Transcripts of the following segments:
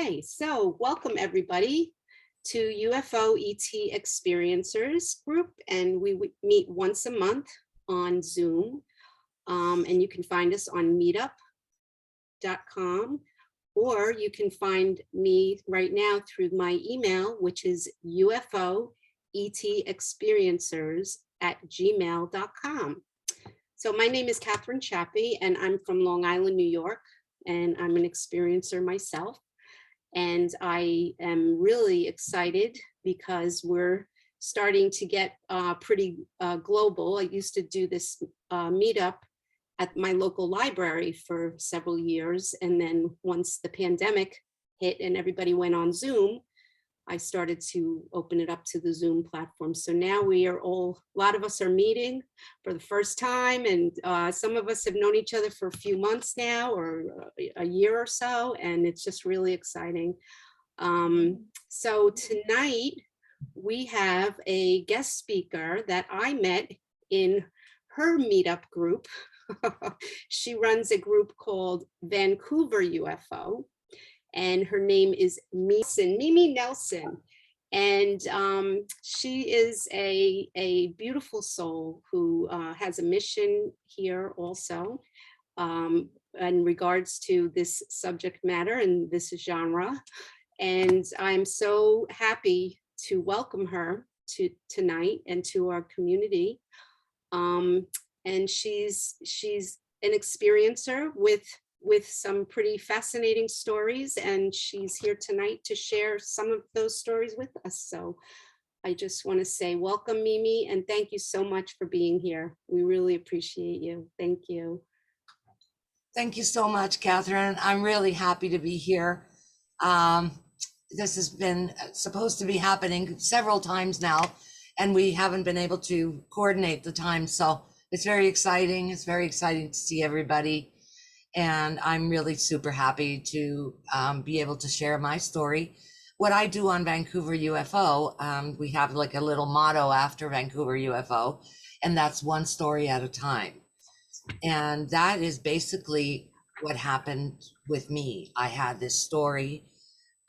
Okay, so welcome everybody to UFO ET Experiencers group, and we meet once a month on Zoom, and you can find us on meetup.com, or you can find me right now through my email, which is ufoetexperiencers@gmail.com. So my name is Catherine Chappie, and I'm from Long Island, New York, and I'm an experiencer myself. And I am really excited because we're starting to get pretty global. I used to do this meetup at my local library for several years. And then once the pandemic hit and everybody went on Zoom, I started to open it up to the Zoom platform. So now we are all, a lot of us are meeting for the first time, and some of us have known each other for a few months now, or a year or so, and it's just really exciting. So tonight we have a guest speaker that I met in her meetup group. She runs a group called Vancouver UFO. And her name is Mimi Nelson. And she is a beautiful soul who has a mission here also in regards to this subject matter and this genre. And I'm so happy to welcome her to tonight and to our community. And she's an experiencer with some pretty fascinating stories, and she's here tonight to share some of those stories with us. So I just want to say welcome, Mimi, and thank you so much for being here. We really appreciate you. Thank you. Thank you so much, Catherine. I'm really happy to be here. This has been supposed to be happening several times now, and we haven't been able to coordinate the time. So it's very exciting. It's very exciting to see everybody. And I'm really super happy to be able to share my story. What I do on Vancouver UFO, we have like a little motto after Vancouver UFO, and that's one story at a time. And that is basically what happened with me. I had this story.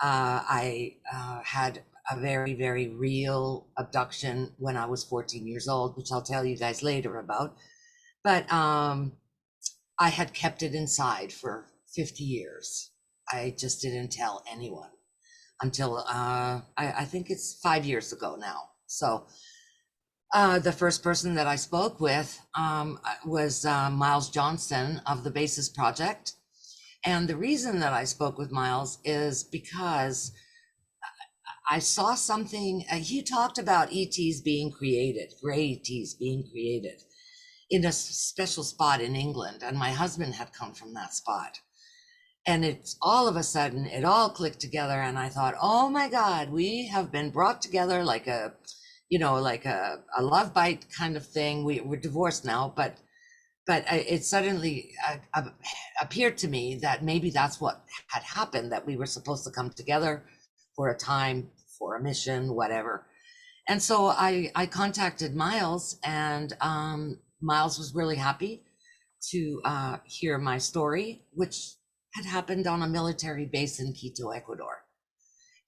I had a very, very real abduction when I was 14 years old, which I'll tell you guys later about. But I had kept it inside for 50 years. I just didn't tell anyone until I think it's 5 years ago now. So the first person that I spoke with was Miles Johnston of the Basis Project. And the reason that I spoke with Miles is because I saw something. He talked about ETs being created, gray ETs being created in a special spot in England, and my husband had come from that spot. And it's all of a sudden, it all clicked together, and I thought, oh my God, we have been brought together like a, you know, like a love bite kind of thing. We're divorced now, but it suddenly appeared to me that maybe that's what had happened, that we were supposed to come together for a time, for a mission, whatever. And so I contacted Miles, and Miles was really happy to hear my story, which had happened on a military base in Quito, Ecuador.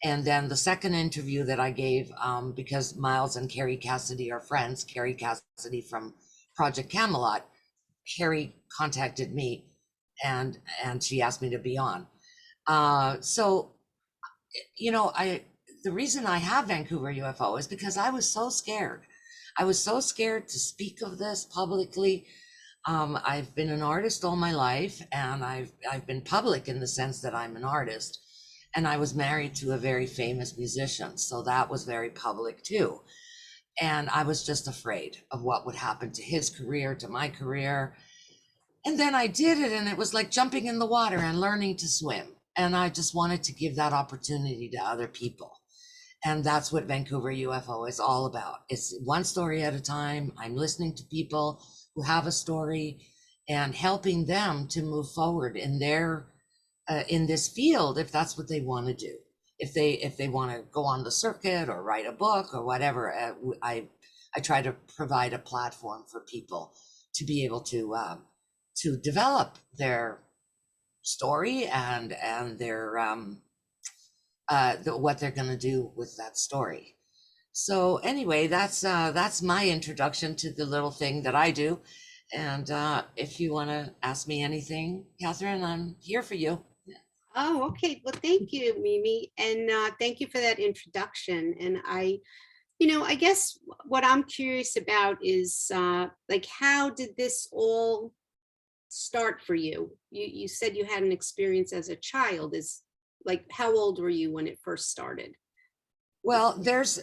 And then the second interview that I gave, because Miles and Carrie Cassidy are friends, Carrie Cassidy from Project Camelot, Carrie contacted me and she asked me to be on. So, you know, the reason I have Vancouver UFO is because I was so scared. I was so scared to speak of this publicly. I've been an artist all my life, and I've been public in the sense that I'm an artist, and I was married to a very famous musician, so that was very public too. And I was just afraid of what would happen to his career, to my career. And then I did it, and it was like jumping in the water and learning to swim. And I just wanted to give that opportunity to other people. And that's what Vancouver UFO is all about. It's one story at a time. I'm listening to people who have a story and helping them to move forward in their in this field, if that's what they want to do. If they want to go on the circuit or write a book or whatever, I try to provide a platform for people to be able to develop their story and their what they're going to do with that story. So anyway, that's my introduction to the little thing that I do. And if you want to ask me anything, Catherine, I'm here for you. Oh, okay. Well, thank you, Mimi. And thank you for that introduction. And I guess what I'm curious about is like, how did this all start for you? You said you had an experience as a child. Is like, how old were you when it first started? Well, there's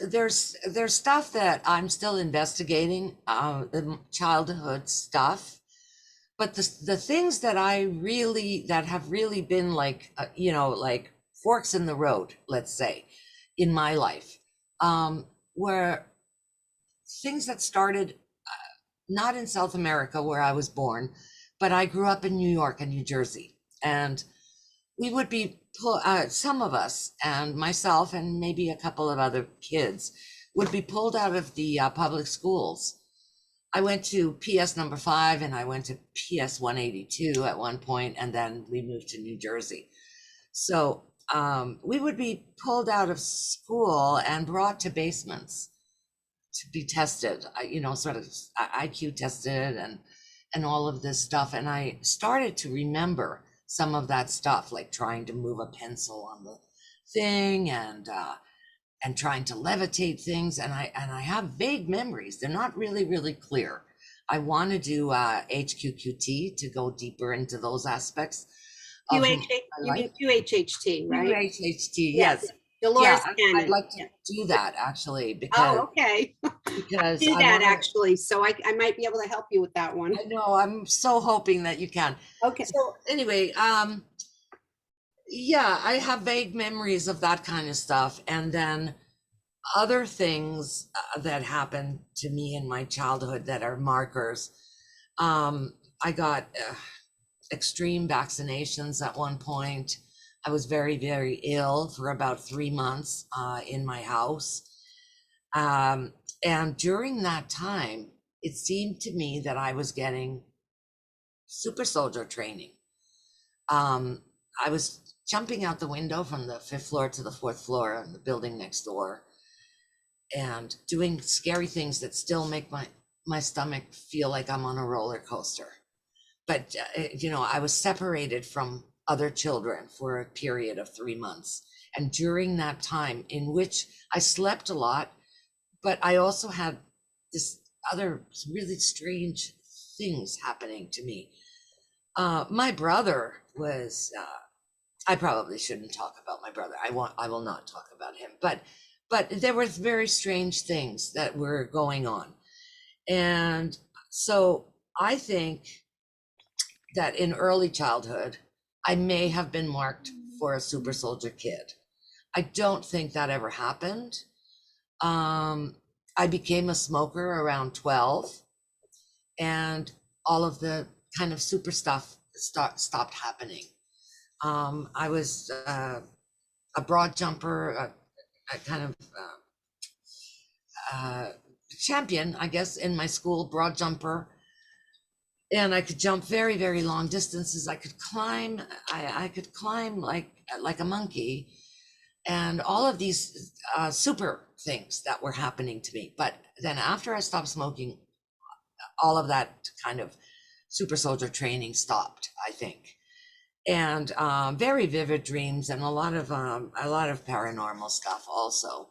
stuff that I'm still investigating, the childhood stuff, but the things that that have really been like like forks in the road, let's say, in my life, were things that started not in South America where I was born, but I grew up in New York and New Jersey, and we would be some of us and myself and maybe a couple of other kids would be pulled out of the public schools. I went to PS number 5 and I went to PS 182 at one point, and then we moved to New Jersey. So we would be pulled out of school and brought to basements to be tested, sort of IQ tested and all of this stuff. And I started to remember some of that stuff, like trying to move a pencil on the thing and trying to levitate things. And I have vague memories. They're not really clear. I want to do HQQT to go deeper into those aspects of my You life. mean QHHT, right? UHHT, Yes. yes. Dolores Yeah, I'd Cannon. like to Yeah. do that actually Oh, because okay. because Do I that want to. actually. So I might be able to help you with that one. I know, I'm so hoping that you can. Okay. So anyway, yeah, I have vague memories of that kind of stuff, and then other things that happened to me in my childhood that are markers. I got extreme vaccinations at one point. I was very ill for about 3 months in my house. And during that time, it seemed to me that I was getting super soldier training. I was jumping out the window from the 5th floor to the 4th floor of the building next door and doing scary things that still make my stomach feel like I'm on a roller coaster. But, I was separated from other children for a period of 3 months. And during that time, in which I slept a lot, but I also had this other really strange things happening to me. My brother was, I probably shouldn't talk about my brother. I will not talk about him, but there were very strange things that were going on. And so I think that in early childhood, I may have been marked for a super soldier kid. I don't think that ever happened. I became a smoker around 12, and all of the kind of super stuff stopped happening. I was a broad jumper, a kind of champion, I guess, in my school, broad jumper. And I could jump very long distances. I could climb. I could climb like a monkey, and all of these super things that were happening to me. But then after I stopped smoking, all of that kind of super soldier training stopped, I think. And very vivid dreams and a lot of paranormal stuff also.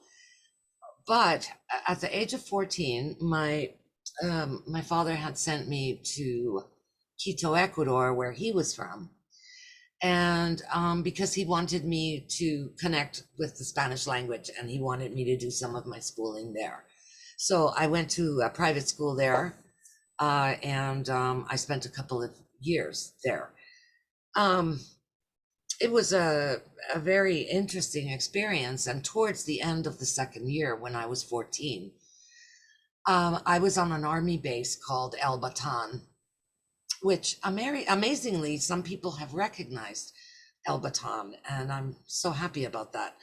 But at the age of 14, my father had sent me to Quito, Ecuador, where he was from, and because he wanted me to connect with the Spanish language, and he wanted me to do some of my schooling there. So I went to a private school there, and I spent a couple of years there. It was a very interesting experience, and towards the end of the second year, when I was 14, I was on an army base called El Batan, which amazingly, some people have recognized El Batan, and I'm so happy about that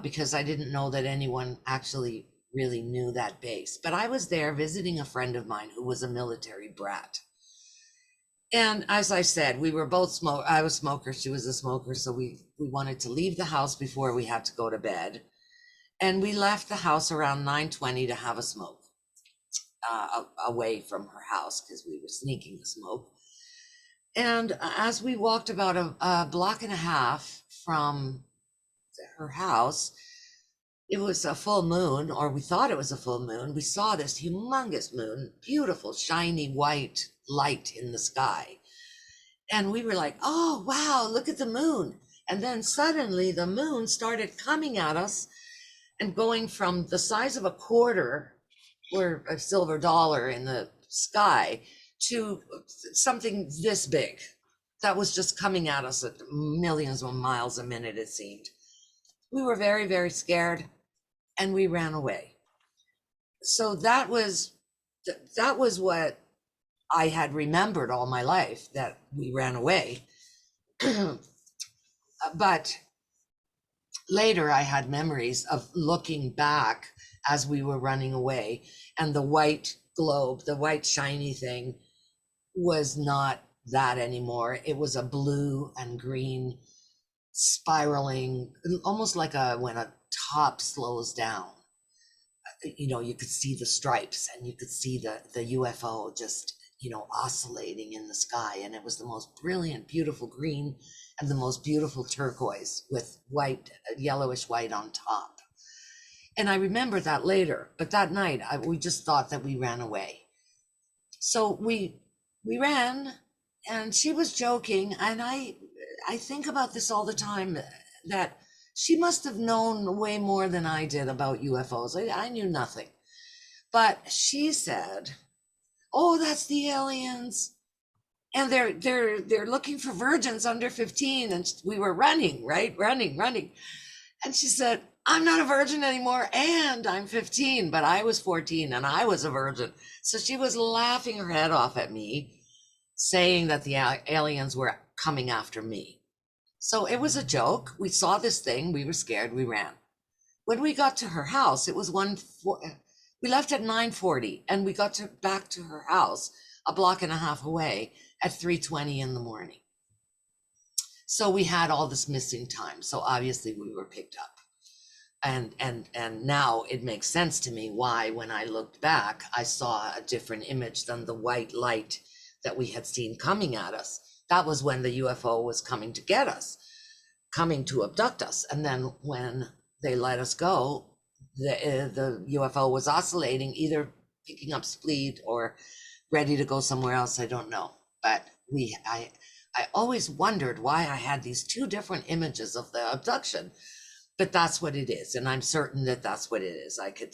because I didn't know that anyone actually really knew that base. But I was there visiting a friend of mine who was a military brat. And as I said, we were both smoke. I was a smoker. She was a smoker. So we wanted to leave the house before we had to go to bed. And we left the house around 9:20 to have a smoke away from her house because we were sneaking the smoke. And as we walked about a block and a half from her house, it was a full moon, or we thought it was a full moon. We saw this humongous moon, beautiful, shiny white light in the sky. And we were like, oh, wow, look at the moon. And then suddenly the moon started coming at us and going from the size of a quarter or a silver dollar in the sky to something this big that was just coming at us at millions of miles a minute, it seemed. We were very, very scared and we ran away. So that was what I had remembered all my life, that we ran away. But later I had memories of looking back as we were running away, and the white globe, the white shiny thing, was not that anymore. It was a blue and green spiraling, almost like when a top slows down. You could see the stripes and you could see the UFO just, oscillating in the sky. And it was the most brilliant, beautiful green and the most beautiful turquoise with white, yellowish white on top. And I remember that later, but that night we just thought that we ran away. So we ran, and she was joking. And I think about this all the time, that she must have known way more than I did about UFOs. I knew nothing. But she said, oh, that's the aliens. And they're looking for virgins under 15. And we were running, right? Running. And she said, I'm not a virgin anymore, and I'm 15, but I was 14 and I was a virgin. So she was laughing her head off at me, saying that the aliens were coming after me. So it was a joke. We saw this thing. We were scared. We ran. When we got to her house, it was we left at 9:40 and we got back to her house a block and a half away at 3:20 in the morning. So we had all this missing time. So obviously we were picked up. And now it makes sense to me why, when I looked back, I saw a different image than the white light that we had seen coming at us. That was when the UFO was coming to get us, coming to abduct us. And then when they let us go, the UFO was oscillating, either picking up speed or ready to go somewhere else. I don't know. But I always wondered why I had these two different images of the abduction. But that's what it is, and I'm certain that that's what it is. I could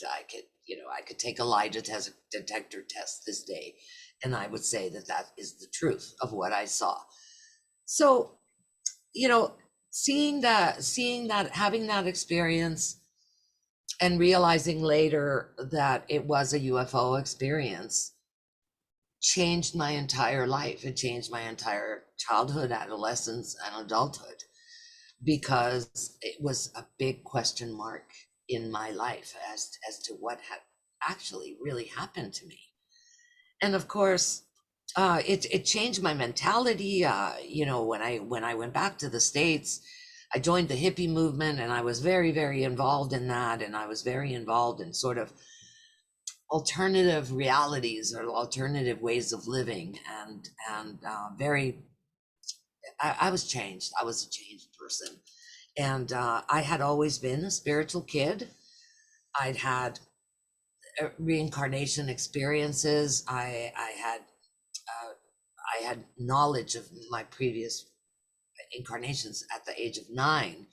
take a lie detector test this day, and I would say that that is the truth of what I saw. So, seeing that, having that experience, and realizing later that it was a UFO experience, changed my entire life. It changed my entire childhood, adolescence, and adulthood, because it was a big question mark in my life as to what had actually really happened to me. And of course, it changed my mentality. When I went back to the States, I joined the hippie movement, and I was very, very involved in that. And I was very involved in sort of alternative realities or alternative ways of living, and I was changed. I was a changed person. And I had always been a spiritual kid. I'd had reincarnation experiences. I had knowledge of my previous incarnations at the age of 9.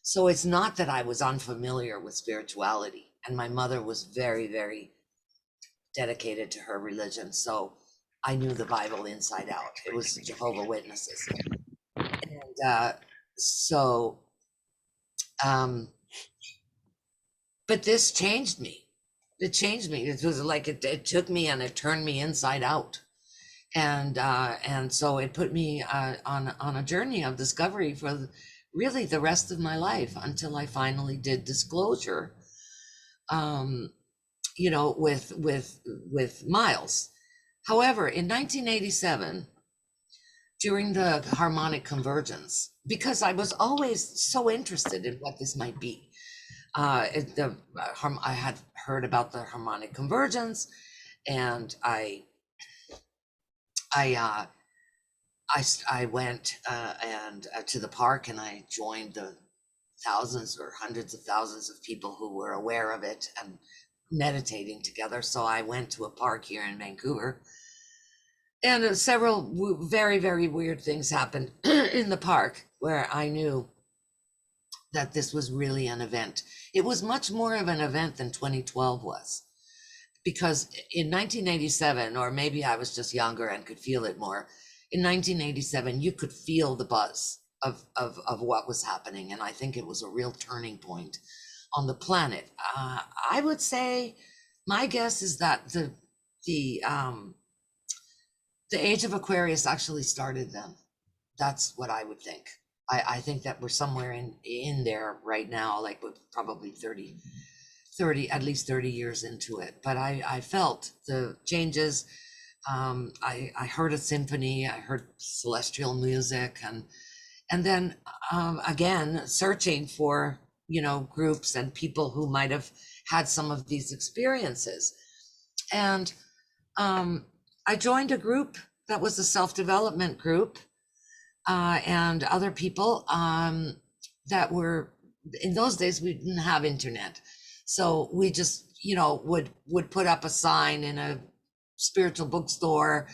So it's not that I was unfamiliar with spirituality. And my mother was very, very dedicated to her religion. So I knew the Bible inside out. It was Jehovah's Witnesses. And but this changed me. It changed me. It was like it took me and it turned me inside out. And so it put me on a journey of discovery for really the rest of my life, until I finally did disclosure, with Miles. However, in 1987, during the harmonic convergence, because I was always so interested in what this might be. I had heard about the harmonic convergence, and I uh, I went and to the park, and I joined the thousands or hundreds of thousands of people who were aware of it and meditating together. So I went to a park here in Vancouver, and several very, very weird things happened in the park where I knew that this was really an event. It was much more of an event than 2012 was, because in 1987, or maybe I was just younger and could feel it more. In 1987, you could feel the buzz of what was happening, and I think it was a real turning point on the planet. I would say, my guess is that the age of Aquarius actually started then. That's what I would think. I think that we're somewhere in there right now, like with probably 30, at least 30 years into it. But I felt the changes. I heard a symphony, I heard celestial music, and then again, searching for, groups and people who might have had some of these experiences. And I joined a group that was a self-development group, and other people that were, in those days we didn't have internet, so we just would put up a sign in a spiritual bookstore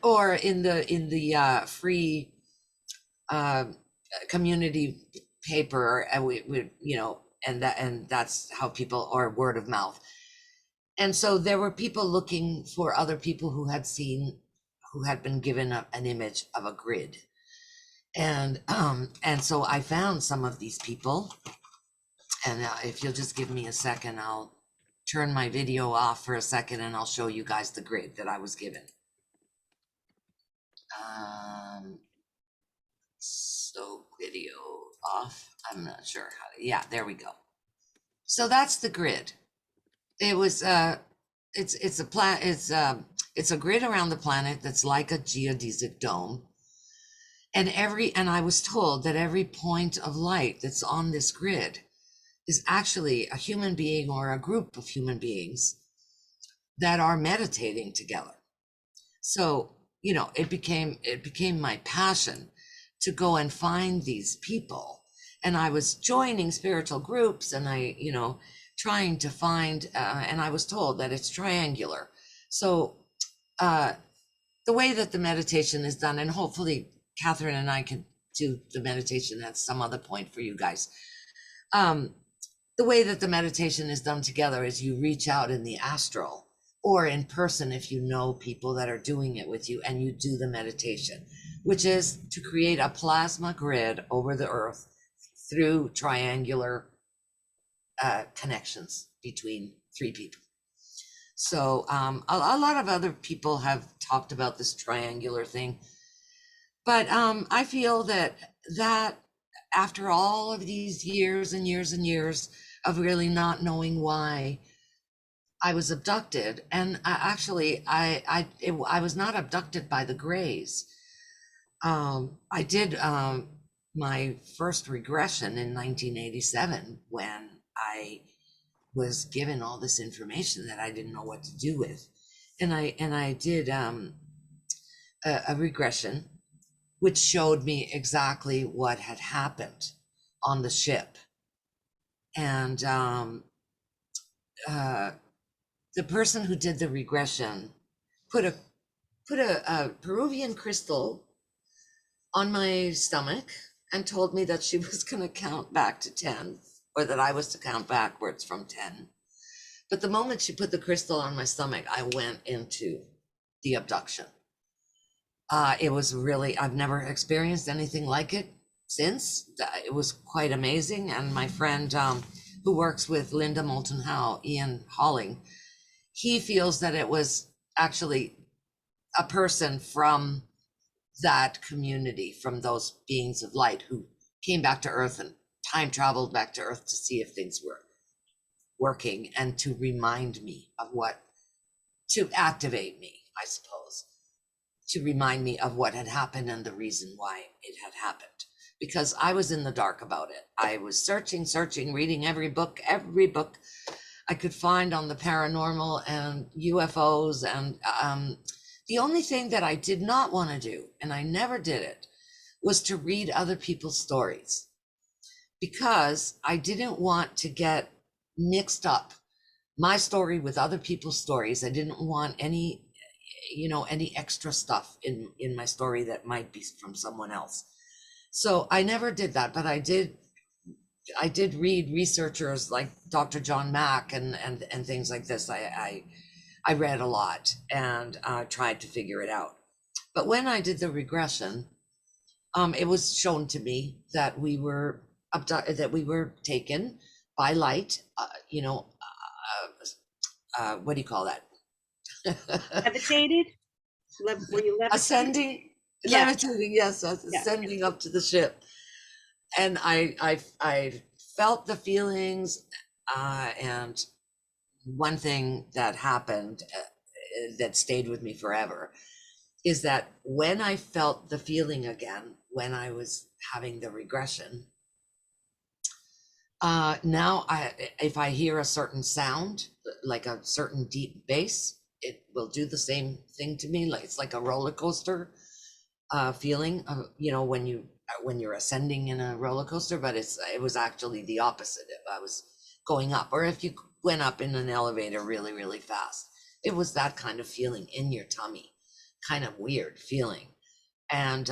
or in the free community paper, and we would, and that's how people, or word of mouth. And so there were people looking for other people who had been given an image of a grid. And so I found some of these people, and if you'll just give me a second, I'll turn my video off for a second, and I'll show you guys the grid that I was given. So video off. I'm not sure how to, yeah, there we go. So that's the grid. It was it's a grid around the planet that's like a geodesic dome. And I was told that every point of light that's on this grid is actually a human being or a group of human beings that are meditating together. So, it became my passion to go and find these people. And I was joining spiritual groups, and trying to find, and I was told that it's triangular. So the way that the meditation is done, and hopefully Catherine and I can do the meditation at some other point for you guys. The way that the meditation is done together is you reach out in the astral or in person if you know people that are doing it with you, and you do the meditation, which is to create a plasma grid over the earth through triangular connections between three people. So a lot of other people have talked about this triangular thing, but I feel that after all of these years and years and years of really not knowing why I was abducted, and I was not abducted by the Greys. I did my first regression in 1987 when I was given all this information that I didn't know what to do with, and I did a regression which showed me exactly what had happened on the ship. And the person who did the regression put a Peruvian crystal on my stomach and told me that she was going to count back to 10, or that I was to count backwards from 10. But the moment she put the crystal on my stomach, I went into the abduction. It was really, I've never experienced anything like it since. It was quite amazing. And my friend who works with Linda Moulton Howe, Ian Halling, he feels that it was actually a person from that community, from those beings of light who came back to Earth and time traveled back to Earth to see if things were working, and to remind me of to activate me, I suppose. to remind me of what had happened and the reason why it had happened. Because I was in the dark about it. I was searching, reading every book I could find on the paranormal and UFOs. And the only thing that I did not want to do, and I never did it, was to read other people's stories, because I didn't want to get mixed up my story with other people's stories. I didn't want any, any extra stuff in my story that might be from someone else. So I never did that, but I did read researchers like Dr. John Mack and things like this. I read a lot and tried to figure it out. But when I did the regression, it was shown to me that we were taken by light. What do you call that? Levitated? Were you levitated? Ascending, Yeah. levitating, yes, ascending up to the ship. And I felt the feelings, and one thing that happened that stayed with me forever is that when I felt the feeling again, when I was having the regression, now if I hear a certain sound, like a certain deep bass, it will do the same thing to me. Like it's like a roller coaster feeling of, when you're ascending in a roller coaster, but it was actually the opposite. I was going up, or if you went up in an elevator really, really fast, it was that kind of feeling in your tummy, kind of weird feeling. And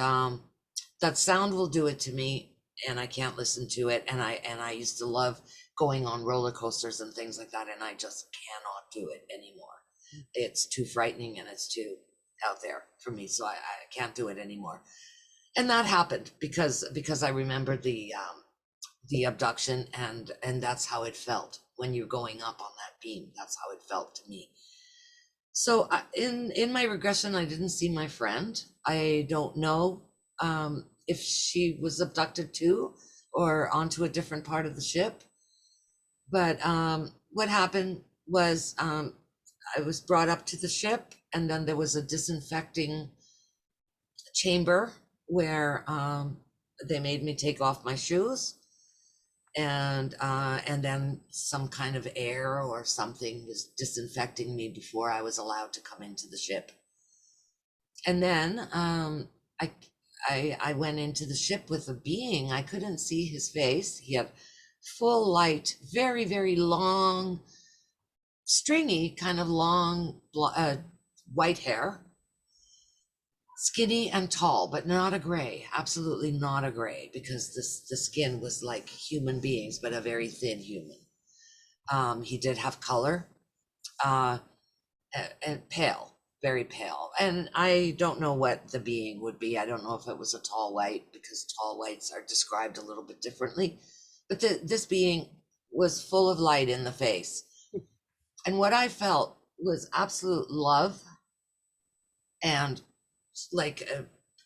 that sound will do it to me, and I can't listen to it. And I used to love going on roller coasters and things like that, and I just cannot do it anymore. It's too frightening and it's too out there for me, so I can't do it anymore. And that happened because I remembered the abduction, and that's how it felt when you're going up on that beam. That's how it felt to me. So in my regression, I didn't see my friend. I don't know if she was abducted too, or onto a different part of the ship. But what happened was I was brought up to the ship, and then there was a disinfecting chamber where they made me take off my shoes, and then some kind of air or something was disinfecting me before I was allowed to come into the ship. And then I went into the ship with a being. I couldn't see his face. He had full light, very, very long, stringy, kind of long white hair, skinny and tall, but not a gray, absolutely not a gray, because the skin was like human beings, but a very thin human. He did have color, and pale, very pale. And I don't know what the being would be. I don't know if it was a tall white, because tall whites are described a little bit differently. But this being was full of light in the face. And what I felt was absolute love, and like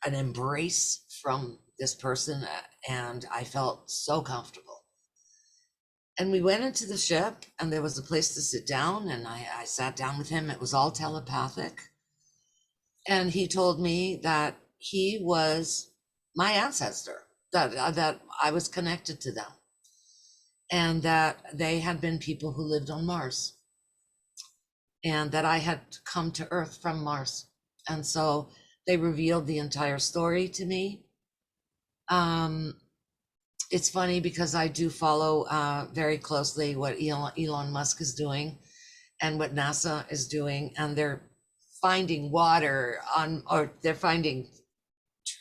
an embrace from this person. And I felt so comfortable. And we went into the ship, and there was a place to sit down, and I sat down with him. It was all telepathic. And he told me that he was my ancestor, that I was connected to them, and that they had been people who lived on Mars, and that I had come to Earth from Mars. And so they revealed the entire story to me. It's funny because I do follow very closely what Elon Musk is doing and what NASA is doing, and they're finding water or they're finding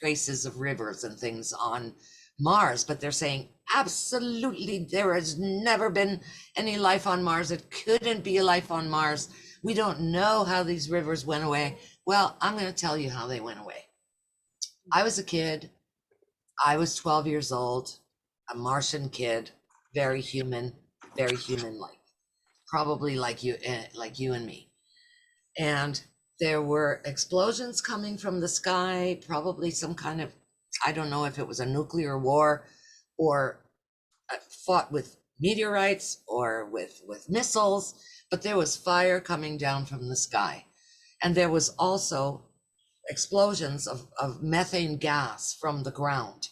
traces of rivers and things on Mars, but they're saying absolutely there has never been any life on Mars. It couldn't be a life on Mars. We don't know how these rivers went away. Well, I'm going to tell you how they went away. I was a kid. I was 12 years old, a Martian kid, very human like, probably like you and me. And there were explosions coming from the sky, probably some kind of, I don't know if it was a nuclear war or fought with meteorites or with missiles, but there was fire coming down from the sky. And there was also explosions of methane gas from the ground.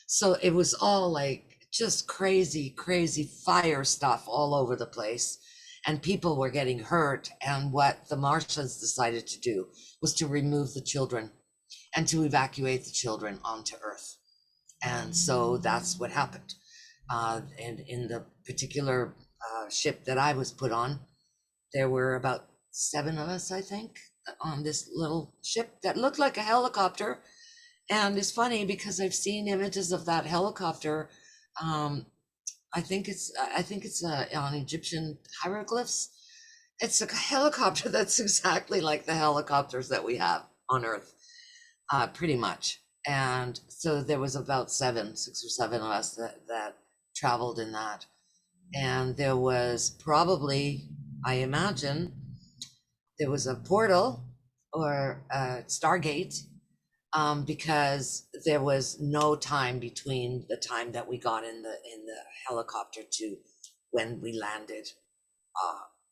So it was all like just crazy, crazy fire stuff all over the place. And people were getting hurt. And what the Martians decided to do was to remove the children and to evacuate the children onto Earth. And so that's what happened. And in the particular ship that I was put on, there were about 7 of us, I think, on this little ship that looked like a helicopter. And it's funny because I've seen images of that helicopter. I think it's on Egyptian hieroglyphs. It's a helicopter that's exactly like the helicopters that we have on Earth, pretty much. And so there was about 6 or 7 of us that traveled in that. And there was probably, I imagine, there was a portal or a Stargate, because there was no time between the time that we got in the helicopter to when we landed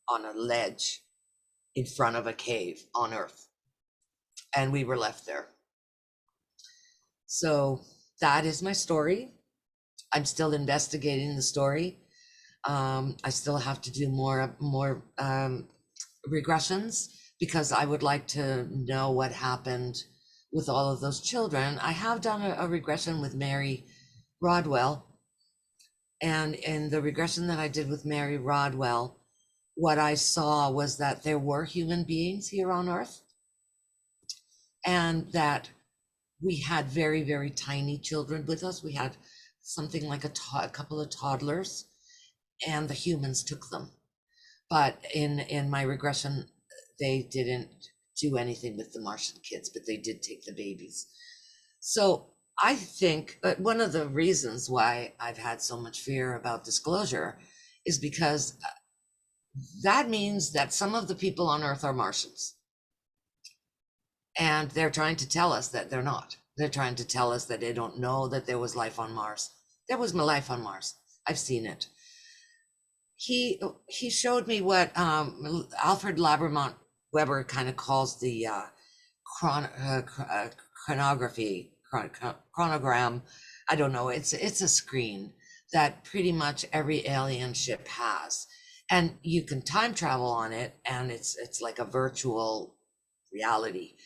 on a ledge in front of a cave on Earth, and we were left there. So that is my story. I'm still investigating the story. I still have to do more regressions because I would like to know what happened with all of those children. I have done a regression with Mary Rodwell, and in the regression that I did with Mary Rodwell, what I saw was that there were human beings here on Earth, and that we had very, very tiny children with us. We had something like a couple of toddlers, and the humans took them. But in my regression, they didn't do anything with the Martian kids, but they did take the babies. So I think one of the reasons why I've had so much fear about disclosure is because that means that some of the people on Earth are Martians. And they're trying to tell us that they're not. They're trying to tell us that they don't know that there was life on Mars. There was life on Mars. I've seen it. He showed me what Alfred Labremont Weber kind of calls the chronogram. I don't know. It's a screen that pretty much every alien ship has, and you can time travel on it, and it's like a virtual reality.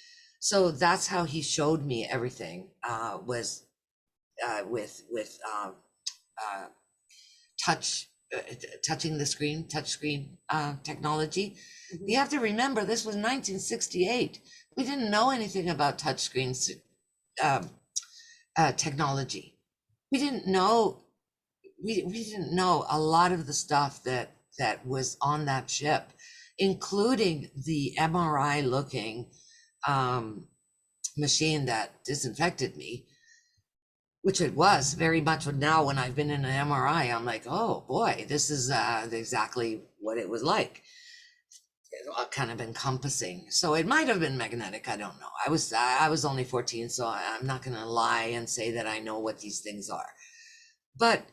So that's how he showed me everything. Was with touching the screen, touch screen technology. Mhm. You have to remember, this was 1968. We didn't know anything about touch screens technology. We didn't know a lot of the stuff that was on that ship, including the MRI looking machine that disinfected me, which it was very much. Now when I've been in an MRI, I'm like, oh boy, this is exactly what it was like. Kind of encompassing. So it might have been magnetic. I don't know. I was only 14, so I'm not going to lie and say that I know what these things are. But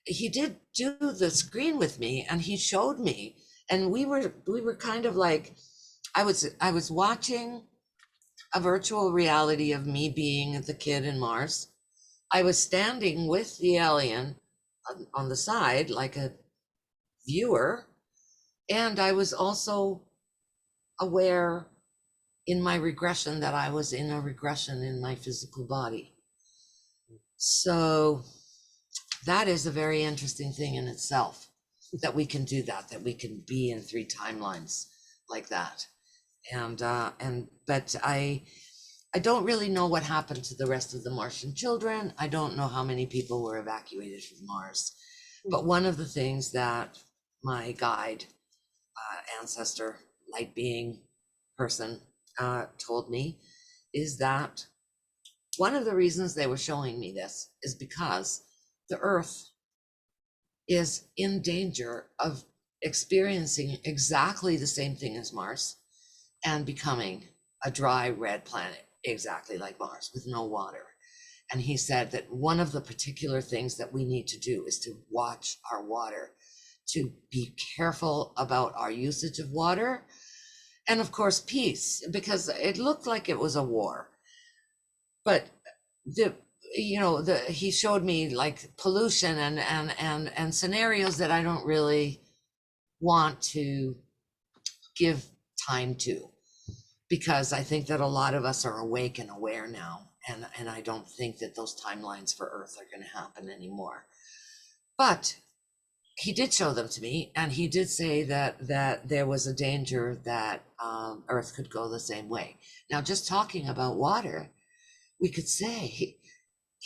he did do the screen with me, and he showed me, and we were kind of like, I was watching a virtual reality of me being the kid in Mars. I was standing with the alien on the side like a viewer, and I was also aware in my regression that I was in a regression in my physical body. So that is a very interesting thing in itself, that we can do that we can be in 3 timelines like that. But I don't really know what happened to the rest of the Martian children. I don't know how many people were evacuated from Mars. But one of the things that my guide, ancestor, light being person, told me is that one of the reasons they were showing me this is because the Earth is in danger of experiencing exactly the same thing as Mars and becoming a dry red planet, exactly like Mars, with no water. And he said that one of the particular things that we need to do is to watch our water, to be careful about our usage of water, and of course peace, because it looked like it was a war. But the he showed me like pollution and scenarios that I don't really want to give time to, because I think that a lot of us are awake and aware now, and I don't think that those timelines for Earth are going to happen anymore. But he did show them to me, and he did say that there was a danger that Earth could go the same way. Now, just talking about water, we could say,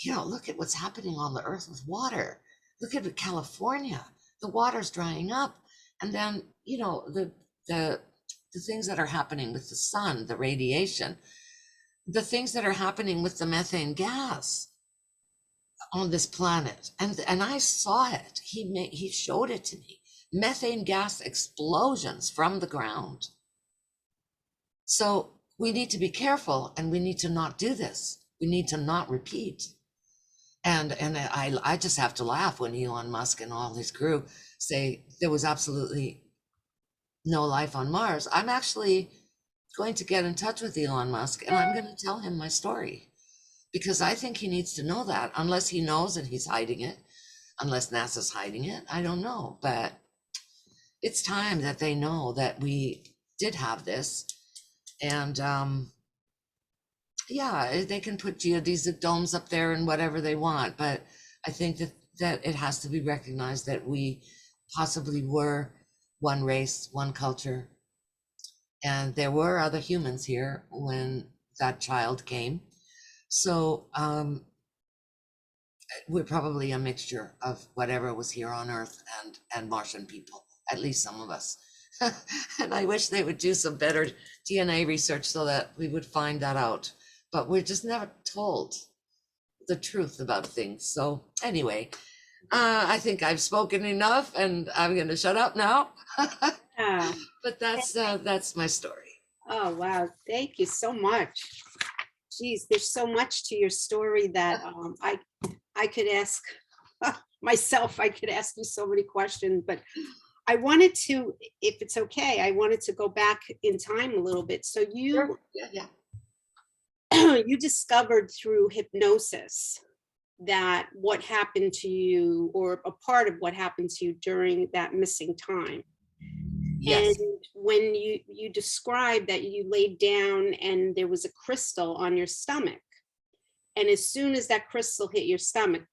look at what's happening on the Earth with water. Look at California, the water's drying up, and then the things that are happening with the sun, the radiation, the things that are happening with the methane gas on this planet. And I saw it. He showed it to me. Methane gas explosions from the ground. So we need to be careful, and we need to not do this. We need to not repeat. And I just have to laugh when Elon Musk and all his crew say there was absolutely no life on Mars. I'm actually going to get in touch with Elon Musk, and I'm going to tell him my story, because I think he needs to know that, unless he knows and he's hiding it, unless NASA's hiding it. I don't know, but it's time that they know that we did have this. And yeah, they can put geodesic domes up there and whatever they want, but I think that it has to be recognized that we possibly were one race, one culture, and there were other humans here when that child came. So we're probably a mixture of whatever was here on Earth and Martian people, at least some of us. And I wish they would do some better DNA research so that we would find that out. But we're just never told the truth about things. So anyway, I think I've spoken enough, and I'm going to shut up now. But that's my story. Oh, wow. Thank you so much. Geez, there's so much to your story that I could ask myself. I could ask you so many questions, but I wanted to, if it's okay, I wanted to go back in time a little bit. So you, Sure. Yeah. you discovered through hypnosis that what happened to you, or a part of what happened to you during that missing time. Yes. And when you described that you laid down and there was a crystal on your stomach, and as soon as that crystal hit your stomach,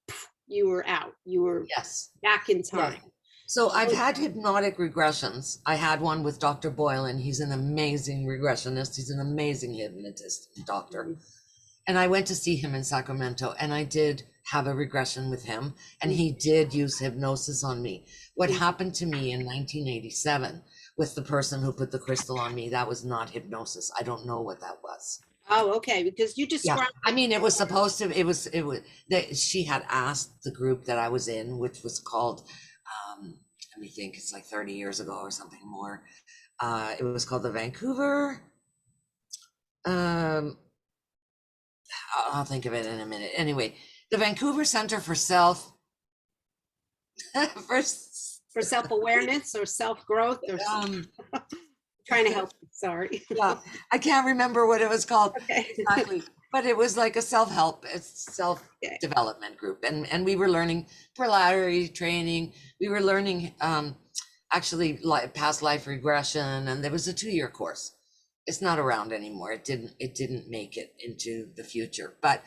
you were out. You were back in time. Yeah. So I've had hypnotic regressions. I had one with Dr. Boylan. He's an amazing regressionist. He's an amazing hypnotist doctor. And I went to see him in Sacramento, and I did have a regression with him, and he did use hypnosis on me. What happened to me in 1987 with the person who put the crystal on me, that was not hypnosis. I don't know what that was. Oh, okay, because you described. Yeah, I mean, it was supposed to, it was that she had asked the group that I was in, which was called, let me think, it's like 30 years ago or something more. It was called the Vancouver, I'll think of it in a minute. Anyway, the Vancouver Center for for self-awareness or self-growth, or trying to help you, sorry. Yeah, I can't remember what it was called. Okay. Exactly, but it was like a self-help, self-development group, and we were learning polarity training. We were learning actually past life regression, and there was a 2-year course. It's not around anymore. It didn't make it into the future, but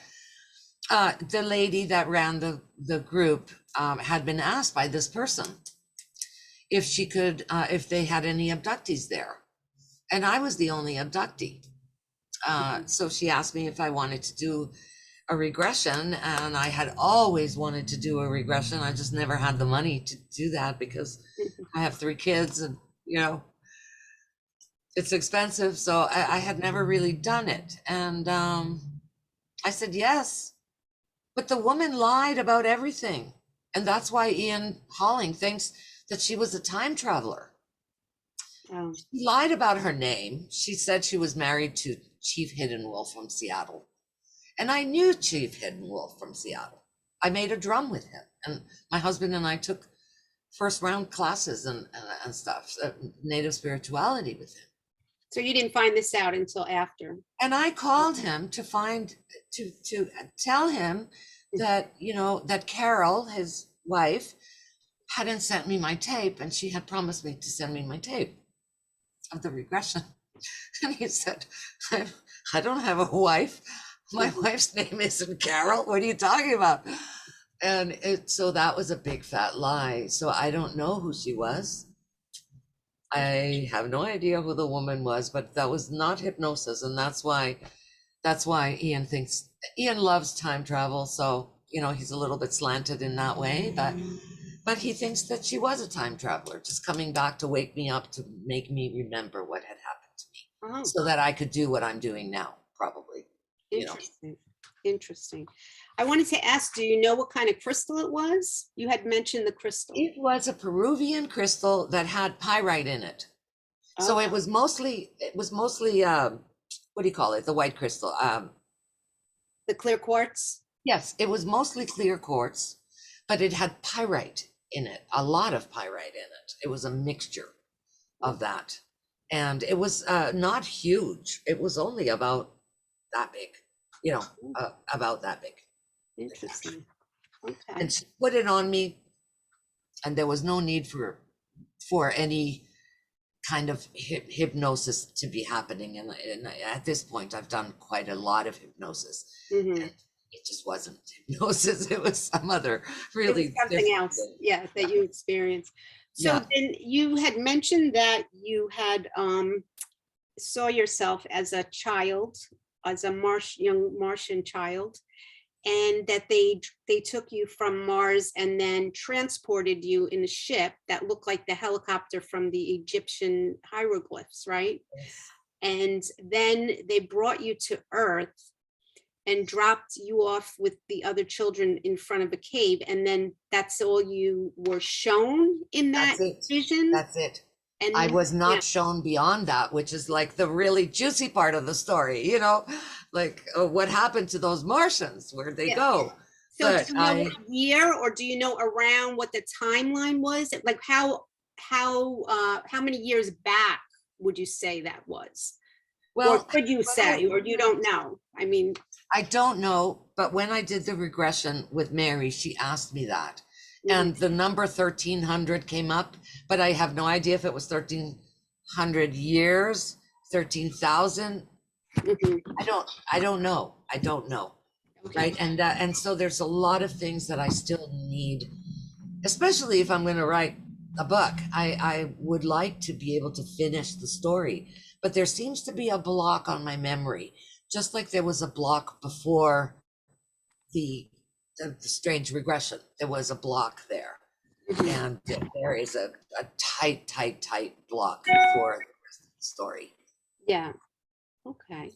the lady that ran the group had been asked by this person if she could, if they had any abductees there. And I was the only abductee. So she asked me if I wanted to do a regression, and I had always wanted to do a regression. I just never had the money to do that because I have 3 kids, and it's expensive. So I had never really done it. And I said yes, but the woman lied about everything. And that's why Ian Holling thinks that she was a time traveler. She lied about her name. She said she was married to Chief Hidden Wolf from Seattle. And I knew Chief Hidden Wolf from Seattle. I made a drum with him. And my husband and I took first round classes and stuff, native spirituality with him. So you didn't find this out until after. And I called him to tell him that, you know, that Carol, his wife, hadn't sent me my tape, and she had promised me to send me my tape of the regression. And he said, I don't have a wife. My wife's name isn't Carol. What are you talking about? And so that was a big fat lie. So I don't know who she was. I have no idea who the woman was, but that was not hypnosis. And that's why Ian loves time travel. So, you know, he's a little bit slanted in that way, but he thinks that she was a time traveler, just coming back to wake me up, to make me remember what had happened to me, Oh, so that I could do what I'm doing now, probably. You know, interesting. Interesting. I wanted to ask, do you know what kind of crystal it was? You had mentioned the crystal. it was a Peruvian crystal that had pyrite in it. So Okay. it was mostly what do you call it? The white crystal. The clear quartz. Yes, it was mostly clear quartz, but it had pyrite in it, a lot of pyrite in it. It was a mixture of that. And it was not huge. It was only about that big, you know, about that big. Interesting. Okay. And she put it on me, and there was no need for any kind of hypnosis to be happening. And at this point, I've done quite a lot of hypnosis. Mhm. And it just wasn't hypnosis. It was some other really It was something else, thing. yeah, that you experienced. So Yeah. then you had mentioned that you had saw yourself as a child, as a young Martian child, and that they took you from Mars and then transported you in a ship that looked like the helicopter from the Egyptian hieroglyphs, right? Yes. And then they brought you to Earth and dropped you off with the other children in front of a cave, and then that's all you were shown in that That's it. vision. That's it. And I then, was not yeah, shown beyond that, which is like the really juicy part of the story, you know, like what happened to those Martians? Where'd they yeah. go? So do But you know what year, or do you know around what the timeline was? Like how many years back would you say that was? Or well, could you say, or you don't know? I mean, I don't know, but when I did the regression with Mary, she asked me that. And the number 1300 came up, but I have no idea if it was 1300 years, 13,000. mhm, I don't know. I don't know. okay. Right. And so there's a lot of things that I still need, especially if I'm going to write a book. I would like to be able to finish the story, but there seems to be a block on my memory, just like there was a block before the strange regression. There was a block there, Mhm. and there is a tight block for the rest of the story. Yeah, okay.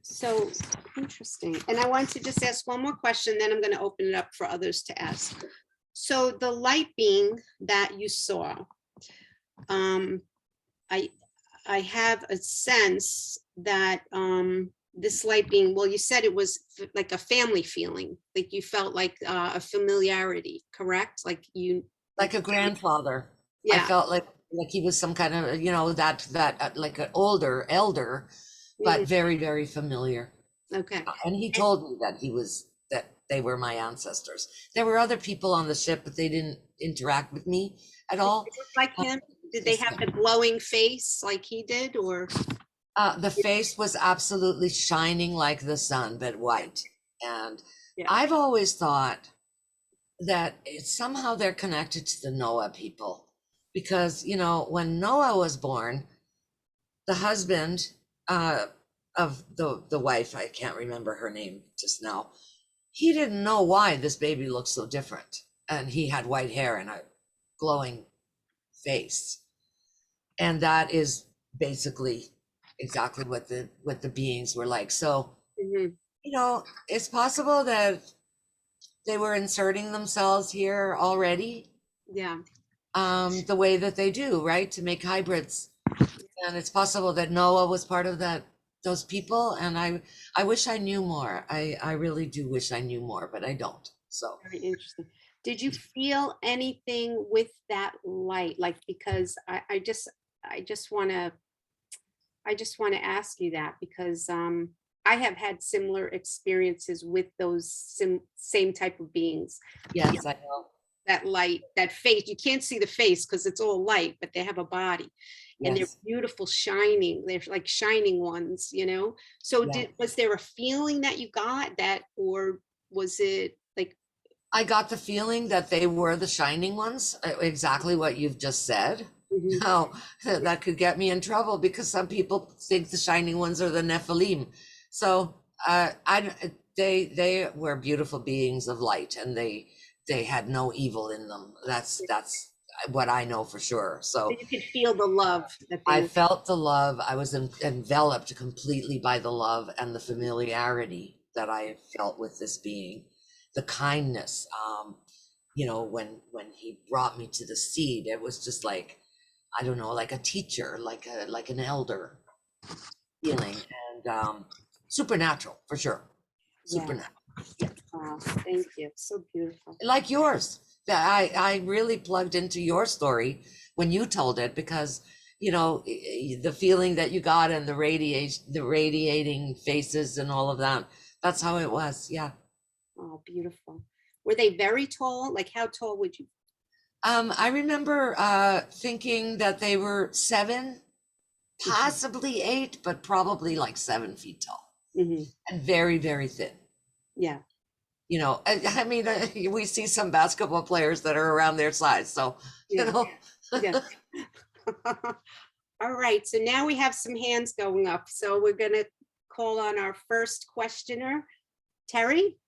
So interesting. And I want to just ask one more question, then I'm going to open it up for others to ask. So the light being that you saw, um, I I have a sense that this light being, well, you said it was like a family feeling, like you felt like a familiarity, correct? Like you, Like a grandfather. I yeah. felt like he was some kind of, you know, that like an older elder, Mhm. but very familiar. Okay. And he told me that they were my ancestors. There were other people on the ship, but they didn't interact with me at Did all. they look like him? Did they Just have him. the glowing face like he did, or? The face was absolutely shining like the sun, but white. And Yeah. I've always thought that somehow they're connected to the Noah people, because, you know, when Noah was born, the husband of the wife, I can't remember her name just now, he didn't know why this baby looked so different, and he had white hair and a glowing face, and that is basically exactly what the beings were like. So, Mhm. you know, it's possible that they were inserting themselves here already, Yeah. the way that they do, right, to make hybrids. And it's possible that Noah was part of those people. And I wish I knew more. I really do wish I knew more, but I don't. So Very interesting. Did you feel anything with that light? Like, because I just want to I just want to ask you that because I have had similar experiences with those same type of beings. Yes, I know. That light, that face, you can't see the face because it's all light, but they have a body and they're Yes, beautiful, shining. They're like shining ones, you know? So yeah. was there a feeling that you got that, or was it like, I got the feeling that they were the shining ones, exactly what you've just said. mhm, Now, that could get me in trouble because some people think the shining ones are the Nephilim. So, they were beautiful beings of light, and they had no evil in them. That's what I know for sure. So you could feel the love that they I were? felt the love. I was enveloped completely by the love and the familiarity that I felt with this being, the kindness. When he brought me to the seed, it was just like, I don't know, like a teacher, like an elder feeling, and supernatural for sure. Yeah. Supernatural. Yeah. Oh, thank you. So beautiful. Like yours. That I really plugged into your story when you told it, because the feeling that you got and the radiating faces and all of that. That's how it was. Yeah. Oh, beautiful. Were they very tall? Like how tall would you? I remember thinking that they were 7, Mhm, possibly 8, but probably like 7 feet tall mhm. and very, very thin. Yeah. I mean, we see some basketball players that are around their size. So, you Yeah. know, Yeah. All right, so now we have some hands going up. So we're gonna call on our first questioner, Terry.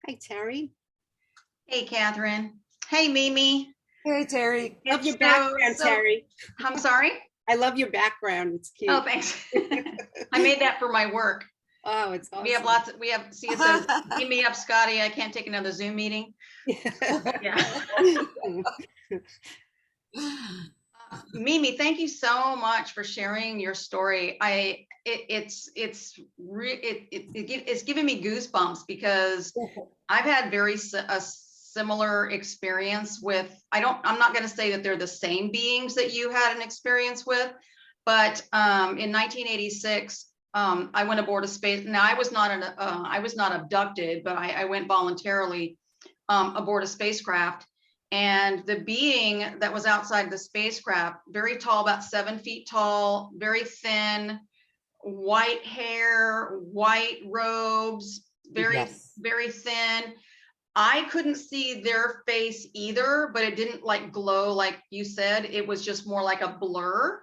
Hi, Terry. Hey, Catherine. Hey, Mimi. hey, Terry. Love It's your background, so, Terry. I'm sorry. I love your background. It's Oh, cute. thanks. I made that for my work. Oh, it's We have awesome. see, it says, "Give me up, Scotty. I can't take another Zoom meeting." Yeah. Mimi, thank you so much for sharing your story. It's giving me goosebumps because I've had a similar experience with, I'm not going to say that they're the same beings that you had an experience with, but in 1986, I went aboard a space. Now I was not abducted, but I went voluntarily aboard a spacecraft. And the being that was outside the spacecraft, very tall, about 7 feet tall, very thin, white hair, white robes, very, Yes. very thin. I couldn't see their face either, but it didn't like glow like you said. It was just more like a blur.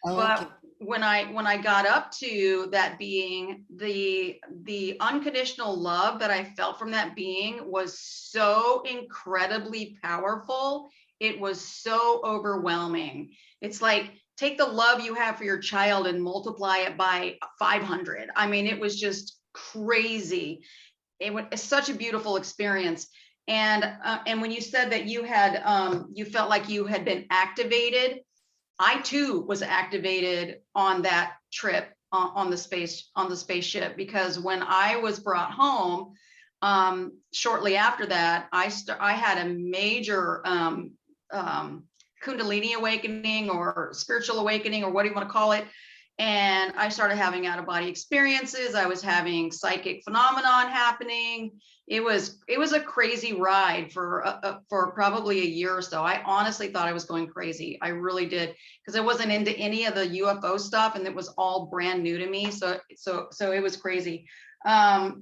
Okay. But when I got up to that being, the unconditional love that I felt from that being was so incredibly powerful. It was so overwhelming. It's like, take the love you have for your child and multiply it by 500. I mean, it was just crazy. It's such a beautiful experience. And when you said that you felt like you had been activated, I too was activated on that trip on the spaceship, because when I was brought home, shortly after that, I had a major Kundalini awakening or spiritual awakening, or what do you want to call it? And I started having out of body experiences. I was having psychic phenomenon happening. It was a crazy ride for probably a year or so. I honestly thought I was going crazy. I really did, because I wasn't into any of the UFO stuff, and it was all brand new to me. So it was crazy. What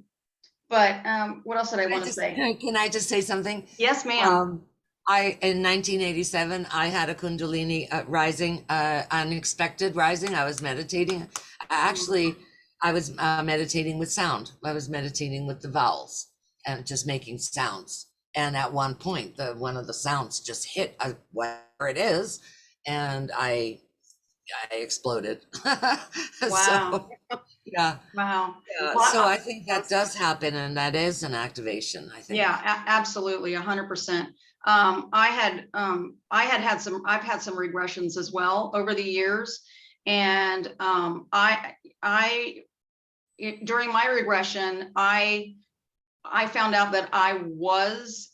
else did I want to say? Can I just say something? Yes, ma'am. In 1987, I had a Kundalini rising, unexpected rising. I was meditating. Actually, I was meditating with sound. I was meditating with the vowels and just making sounds. And at one point, one of the sounds just hit whatever it is, and I exploded. Wow. So yeah. Wow. So I think that does happen, and that is an activation, I think. Yeah, absolutely, 100%. I've had some regressions as well over the years, and during my regression, I found out that I was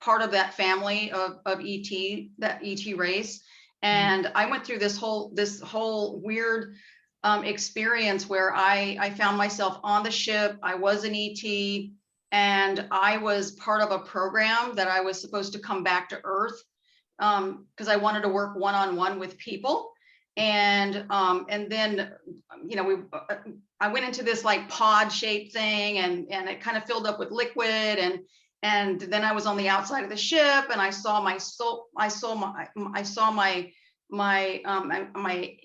part of that family of ET, that ET race, and I went through this whole weird experience where I found myself on the ship. I was an ET, and I was part of a program that I was supposed to come back to Earth because I wanted to work one-on-one with people. And then, you know, I went into this like pod shaped thing, and it kind of filled up with liquid, and then I was on the outside of the ship, and I saw my soul. I saw my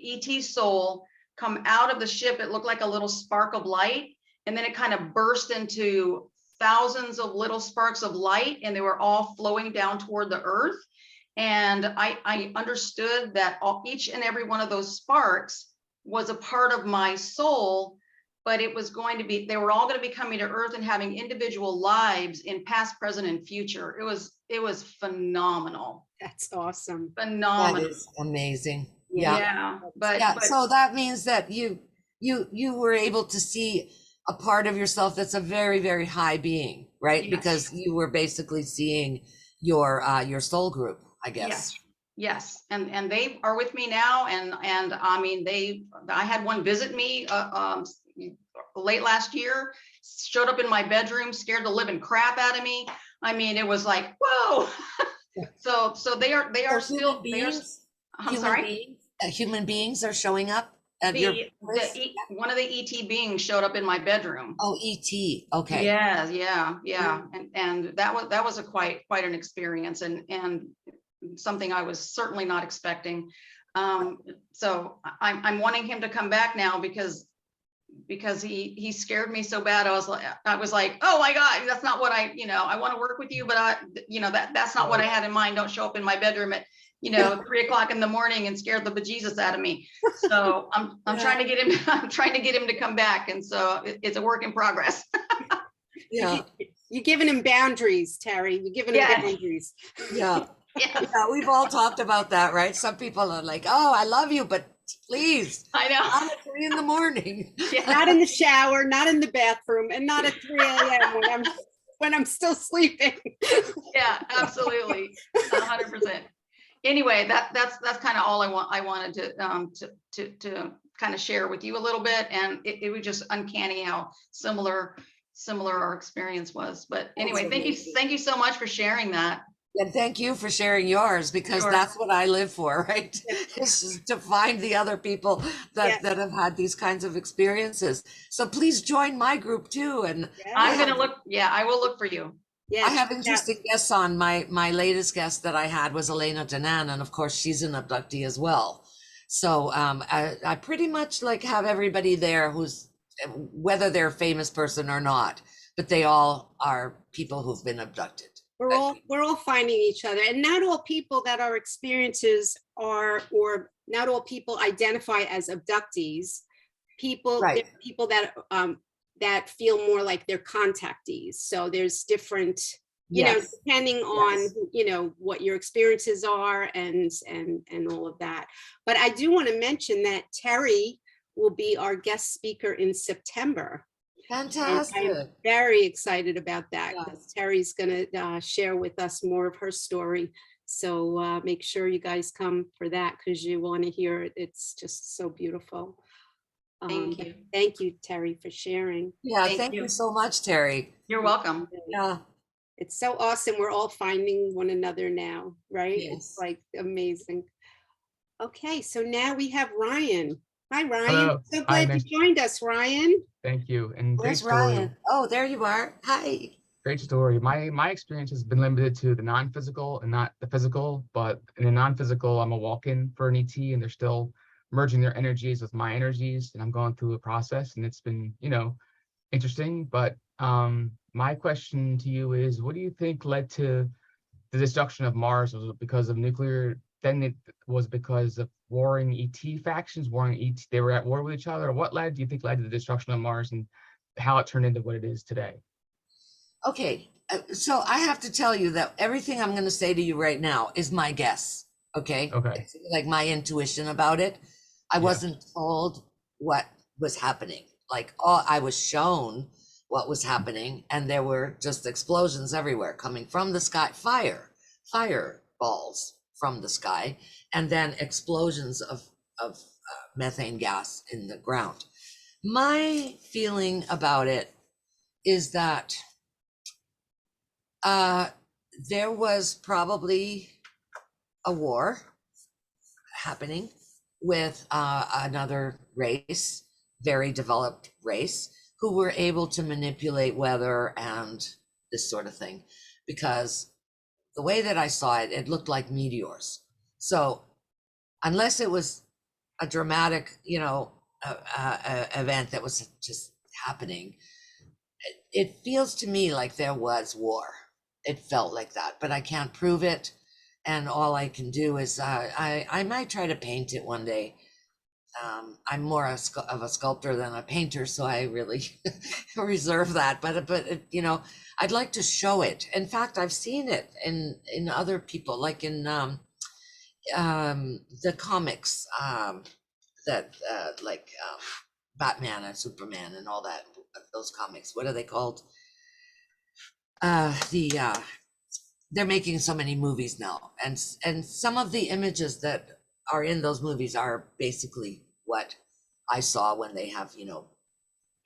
ET soul come out of the ship. It looked like a little spark of light, and then it kind of burst into thousands of little sparks of light, and they were all flowing down toward the earth. And I understood that each and every one of those sparks was a part of my soul, but it was going to be, they were all going to be coming to earth and having individual lives in past, present, and future. It was phenomenal. That's awesome. Phenomenal. That is amazing. Yeah. But so that means that you were able to see a part of yourself that's a very, very high being, right? Yes. Because you were basically seeing your soul group, I guess. Yes. And they are with me now. And I mean, I had one visit me late last year, showed up in my bedroom, scared the living crap out of me. I mean, it was like, whoa. So they are still beings. I'm sorry. Human beings are showing up at one of the ET beings showed up in my bedroom. Oh, ET. Okay. Yeah. And that was a quite an experience, and something I was certainly not expecting. So I'm wanting him to come back now because he scared me so bad. I was like, oh my God, that's not what I want to work with you, but that's not what I had in mind. Don't show up in my bedroom at 3 o'clock in the morning and scared the bejesus out of me. So I'm trying to get him to come back. And so it's a work in progress. Yeah. You're giving him boundaries, Terry. You're giving him boundaries. Yeah. Yeah, we've all talked about that, right? Some people are like, oh, I love you, but please. I know. Not at 3 a.m. Yeah. Not in the shower, not in the bathroom, and not at 3 a.m. when I'm still sleeping. Yeah, absolutely. 100%. Anyway, that's kind of all I wanted to kind of share with you a little bit. And it was just uncanny how similar our experience was. But anyway, thank you so much for sharing that. And thank you for sharing yours, because that's what I live for, right? It's just to find the other people that have had these kinds of experiences. So please join my group too. And I'm going to look. Yeah, I will look for you. Yeah, I have interesting guests on. My latest guest that I had was Elena Danan, and of course she's an abductee as well. So I pretty much like have everybody there who's, whether they're a famous person or not, but they all are people who've been abducted. We're all finding each other, and not all people that our experiences are, or not all people identify as abductees. People that that feel more like they're contactees. So there's different, depending on what your experiences are and all of that. But I do want to mention that Terry will be our guest speaker in September. Fantastic. And I'm very excited about that, because Terry's going to share with us more of her story. So make sure you guys come for that, because you want to hear it. It's just so beautiful. Thank you. Thank you, Terry, for sharing. Yeah, thank you so much, Terry. You're welcome. Yeah. It's so awesome. We're all finding one another now, right? Yes. It's like amazing. Okay, so now we have Ryan. Hi, Ryan. Hello. So glad you joined us, Ryan. Thank you. And Where's great story. Ryan? Oh, there you are. Hi. Great story. My experience has been limited to the non-physical and not the physical, but in the non-physical, I'm a walk-in for an ET, and they're still merging their energies with my energies, and I'm going through a process, and it's been, interesting. But my question to you is, what do you think led to the destruction of Mars? Was it because of nuclear? Then it was because of warring ET factions, they were at war with each other. What do you think led to the destruction of Mars, and how it turned into what it is today? Okay, so I have to tell you that everything I'm going to say to you right now is my guess. Okay. It's like my intuition about it. I wasn't told what was happening. Like, I was shown what was happening, and there were just explosions everywhere coming from the sky, fire balls from the sky, and then explosions of of methane gas in the ground. My feeling about it is that there was probably a war happening with another race, very developed race, who were able to manipulate weather and this sort of thing. Because the way that I saw it, it looked like meteors. So unless it was a dramatic, event that was just happening, it feels to me like there was war. It felt like that, but I can't prove it. And all I can do is I might try to paint it one day. I'm more of a sculptor than a painter, so I really reserve that. But I'd like to show it. In fact, I've seen it in other people, like in the comics that Batman and Superman and all that. Those comics, what are they called? They're making so many movies now, and some of the images that are in those movies are basically what I saw when they have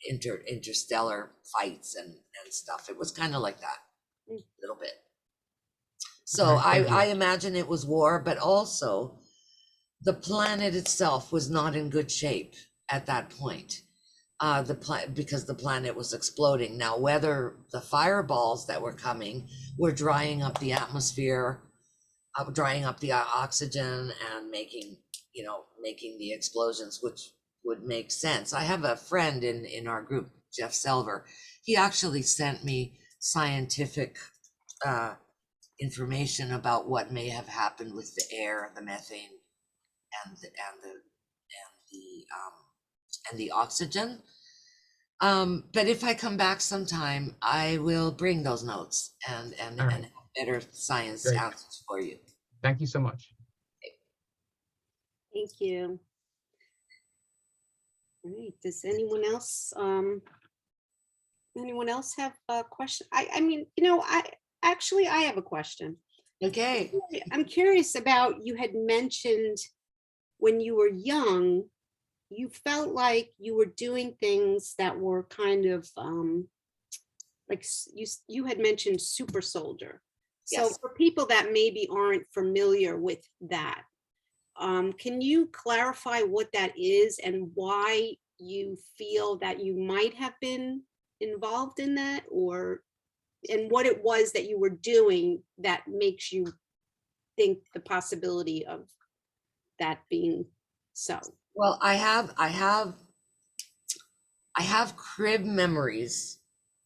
interstellar fights and stuff. It was kind of like that a little bit. So I imagine it was war, but also the planet itself was not in good shape at that point. Because the planet was exploding. Now, whether the fireballs that were coming were drying up the atmosphere, drying up the oxygen, and making the explosions, which would make sense. I have a friend in our group, Jeff Selver. He actually sent me scientific information about what may have happened with the air, the methane, and the oxygen. But if I come back sometime, I will bring those notes and better science answers for you. Thank you so much. Thank you. All right, does anyone else have a question? I mean, I have a question. Okay. I'm curious about, you had mentioned when you were young, you felt like you were doing things that were kind of like you had mentioned super soldier. So Yes. for people that maybe aren't familiar with that, can you clarify what that is and why you feel that you might have been involved in that, and what it was that you were doing that makes you think the possibility of that being so? Well, I have crib memories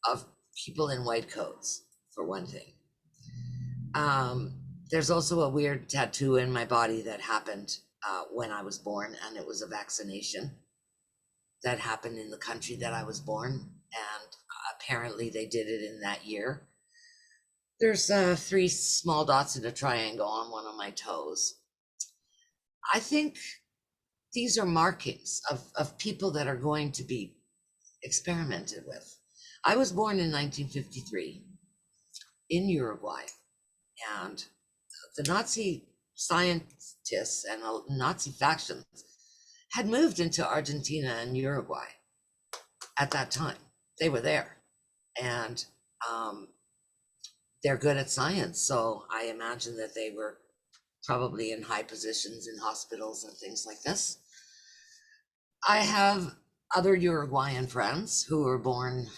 of people in white coats, for one thing. There's also a weird tattoo in my body that happened when I was born, and it was a vaccination that happened in the country that I was born, and apparently they did it in that year. There's 3 small dots in a triangle on one of my toes. I think these are markings of people that are going to be experimented with. I was born in 1953 in Uruguay, and the Nazi scientists and Nazi factions had moved into Argentina and Uruguay at that time. They were there, and they're good at science. So I imagine that they were probably in high positions in hospitals and things like this. I have other Uruguayan friends who were born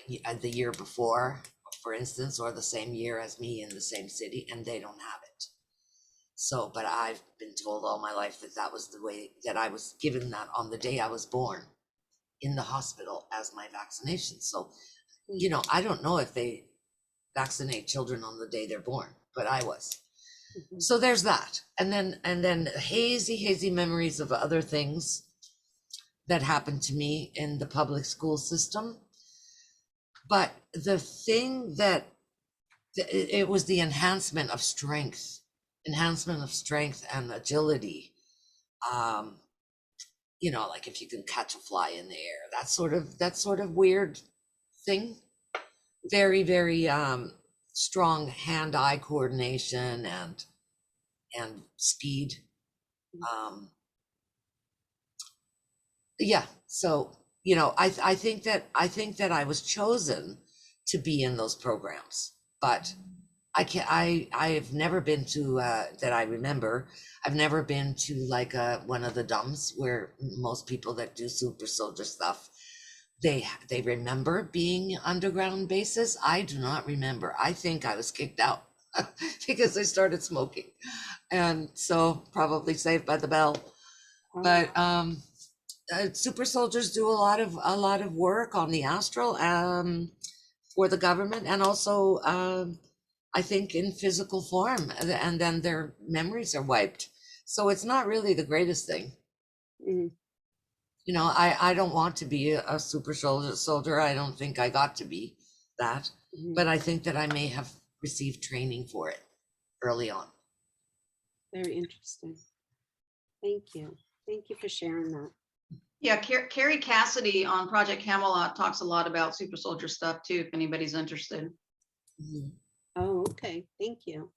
the year before, for instance, or the same year as me in the same city, and they don't have it. So, but I've been told all my life that that was the way that I was given that on the day I was born in the hospital as my vaccination. So, I don't know if they vaccinate children on the day they're born, but I was. So there's that. And then hazy memories of other things that happened to me in the public school system. But the thing that it was the enhancement of strength and agility. Like if you can catch a fly in the air, that sort of weird thing. Very, very strong hand-eye coordination and speed. Yeah, so I think that I was chosen to be in those programs, but I have never been to that I remember. I've never been to like one of the dumps where most people that do super soldier stuff, they remember being underground bases. I do not remember. I think I was kicked out because I started smoking, and so probably Saved by the Bell. But super soldiers do a lot of work on the astral for the government, and also I think in physical form, and then their memories are wiped. So it's not really the greatest thing. Mhm. I don't want to be a super soldier. I don't think I got to be that, Mhm. but I think that I may have received training for it early on. Very interesting. Thank you. Thank you for sharing that. Yeah, Carrie Cassidy on Project Camelot talks a lot about super soldier stuff too, if anybody's interested. Mhm. Oh, okay. Thank you.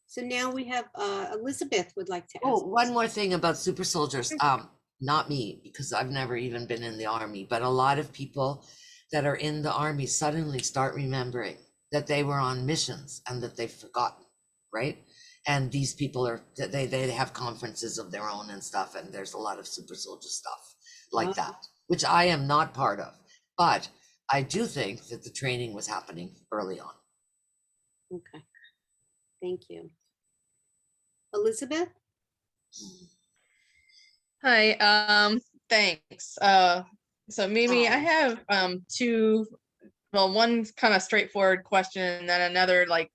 So now we have Elizabeth would like to ask. Oh, one more thing about super soldiers. Not me, because I've never even been in the army, but a lot of people that are in the army suddenly start remembering that they were on missions and that they've forgotten, right? And these people they have conferences of their own and stuff, and there's a lot of super soldier stuff like that, which I am not part of. But I do think that the training was happening early on. Okay. Thank you. Elizabeth? Hi, thanks. So Mimi, I have two, well, one kind of straightforward question and then another like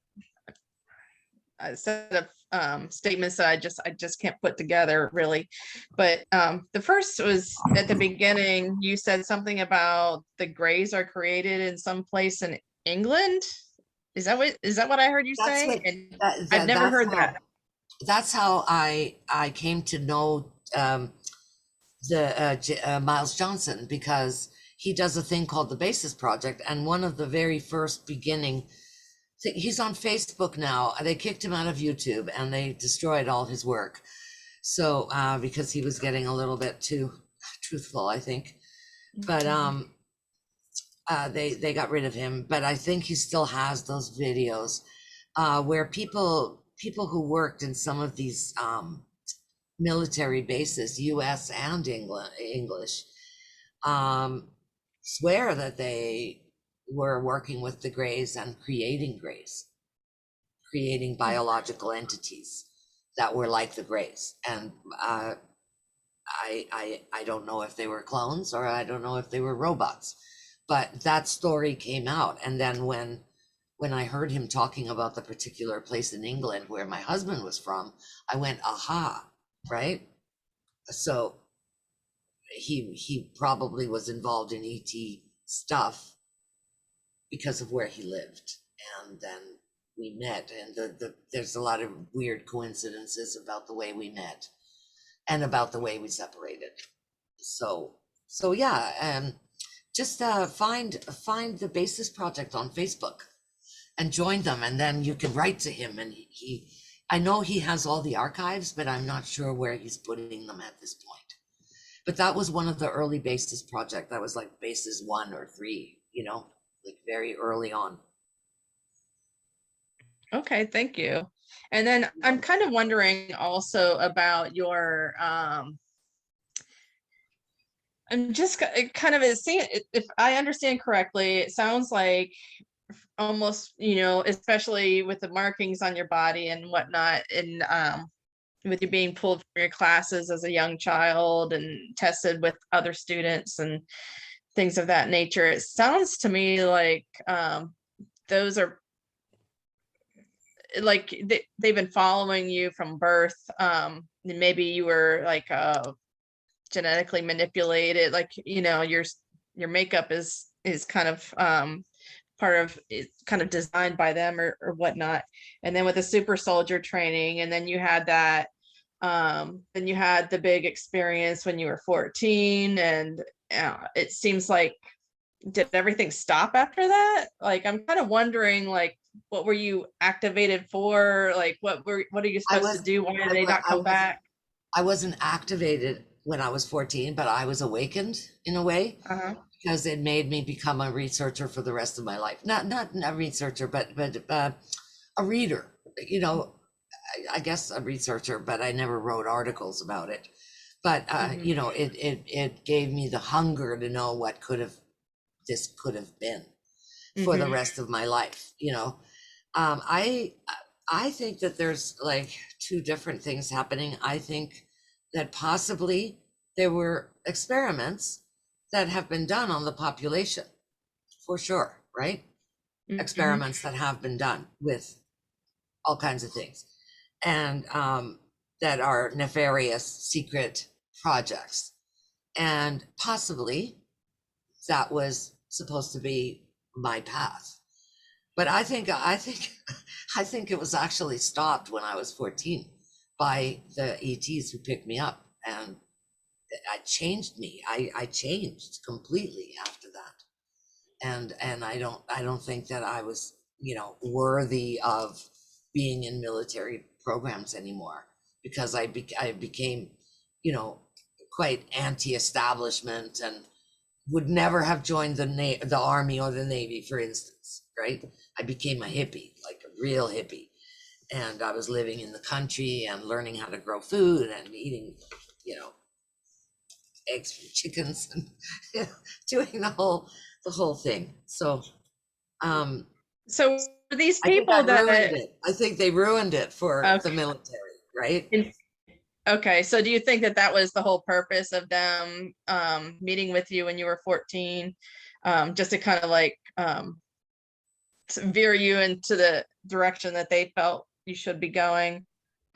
a set of statements that I just can't put together really. But the first was at the beginning, you said something about the Greys are created in some place in England. Is that what I heard you That's say? what And that, I've never that's heard how, that. That's how I came to know Miles Johnson, because he does a thing called the Basis Project, and one of the very first beginning, he's on Facebook now. They kicked him out of YouTube and they destroyed all his work. So because he was getting a little bit too truthful, I think. But they got rid of him. But I think he still has those videos where people who worked in some of these military bases, US and English, swear that they were working with the Greys and creating biological entities that were like the Greys. And I don't know if they were clones or I don't know if they were robots, but that story came out. And then when I heard him talking about the particular place in England where my husband was from, I went, aha, right? So he probably was involved in ET stuff because of where he lived. And then we met, and there's a lot of weird coincidences about the way we met and about the way we separated. So yeah, just find the Basis Project on Facebook and join them, and then you can write to him, and I know he has all the archives, but I'm not sure where he's putting them at this point. But that was one of the early Basis Project. That was like Basis 1 or 3, like very early on. Okay, thank you. And then I'm kind of wondering also about your I'm just kind of seeing if I understand correctly, it sounds like almost, especially with the markings on your body and whatnot, and with you being pulled from your classes as a young child and tested with other students and things of that nature. It sounds to me like those are like they've been following you from birth. Maybe you were like genetically manipulated, like your makeup is kind of part of it's kind of designed by them or whatnot. And then with the super soldier training, and then you had that then you had the big experience when you were 14, and it seems like, did everything stop after that? Like, I'm kind of wondering, like, what were you activated for? Like, what are you supposed to do? Why did they not come back? I wasn't activated when I was 14, but I was awakened in a way, Uh-huh. because it made me become a researcher for the rest of my life. Not a researcher, but a reader. You know, I guess a researcher, but I never wrote articles about it. But Mhm. you know, it gave me the hunger to know what this could have been for the Mhm. rest of my life. You know, um, I I think that there's like two different things happening. I think that possibly there were experiments that have been done on the population, for sure, right? Mhm. Experiments that have been done with all kinds of things, and that are nefarious secret projects. And possibly that was supposed to be my path. But I think I think it was actually stopped when I was 14 by the ETs who picked me up, and it changed me. I changed completely after that. And I don't think that I was, you know, worthy of being in military programs anymore, because I became, you know, quite anti-establishment, and would never have joined the army or the navy, for instance, right? I became a hippie, like a real hippie, and I was living in the country and learning how to grow food and eating, you know, eggs from chickens, and you know, doing the whole thing. So um So for these I think I people ruined that, it. I think they ruined it for the okay, military, right? okay, so do you think that that was the whole purpose of them meeting with you when you were 14, just to kind of like veer you into the direction that they felt you should be going?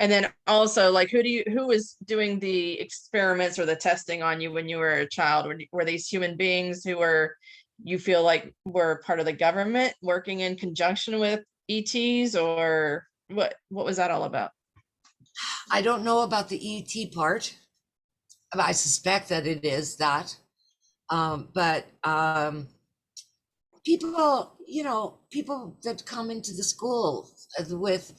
And then also, like, who was doing the experiments or the testing on you when you were a child? Were these human beings who were, you feel like were part of the government working in conjunction with ETs, or what was that all about? I don't know about the ET part, but I suspect that it is that. But people, you know, people that come into the school with,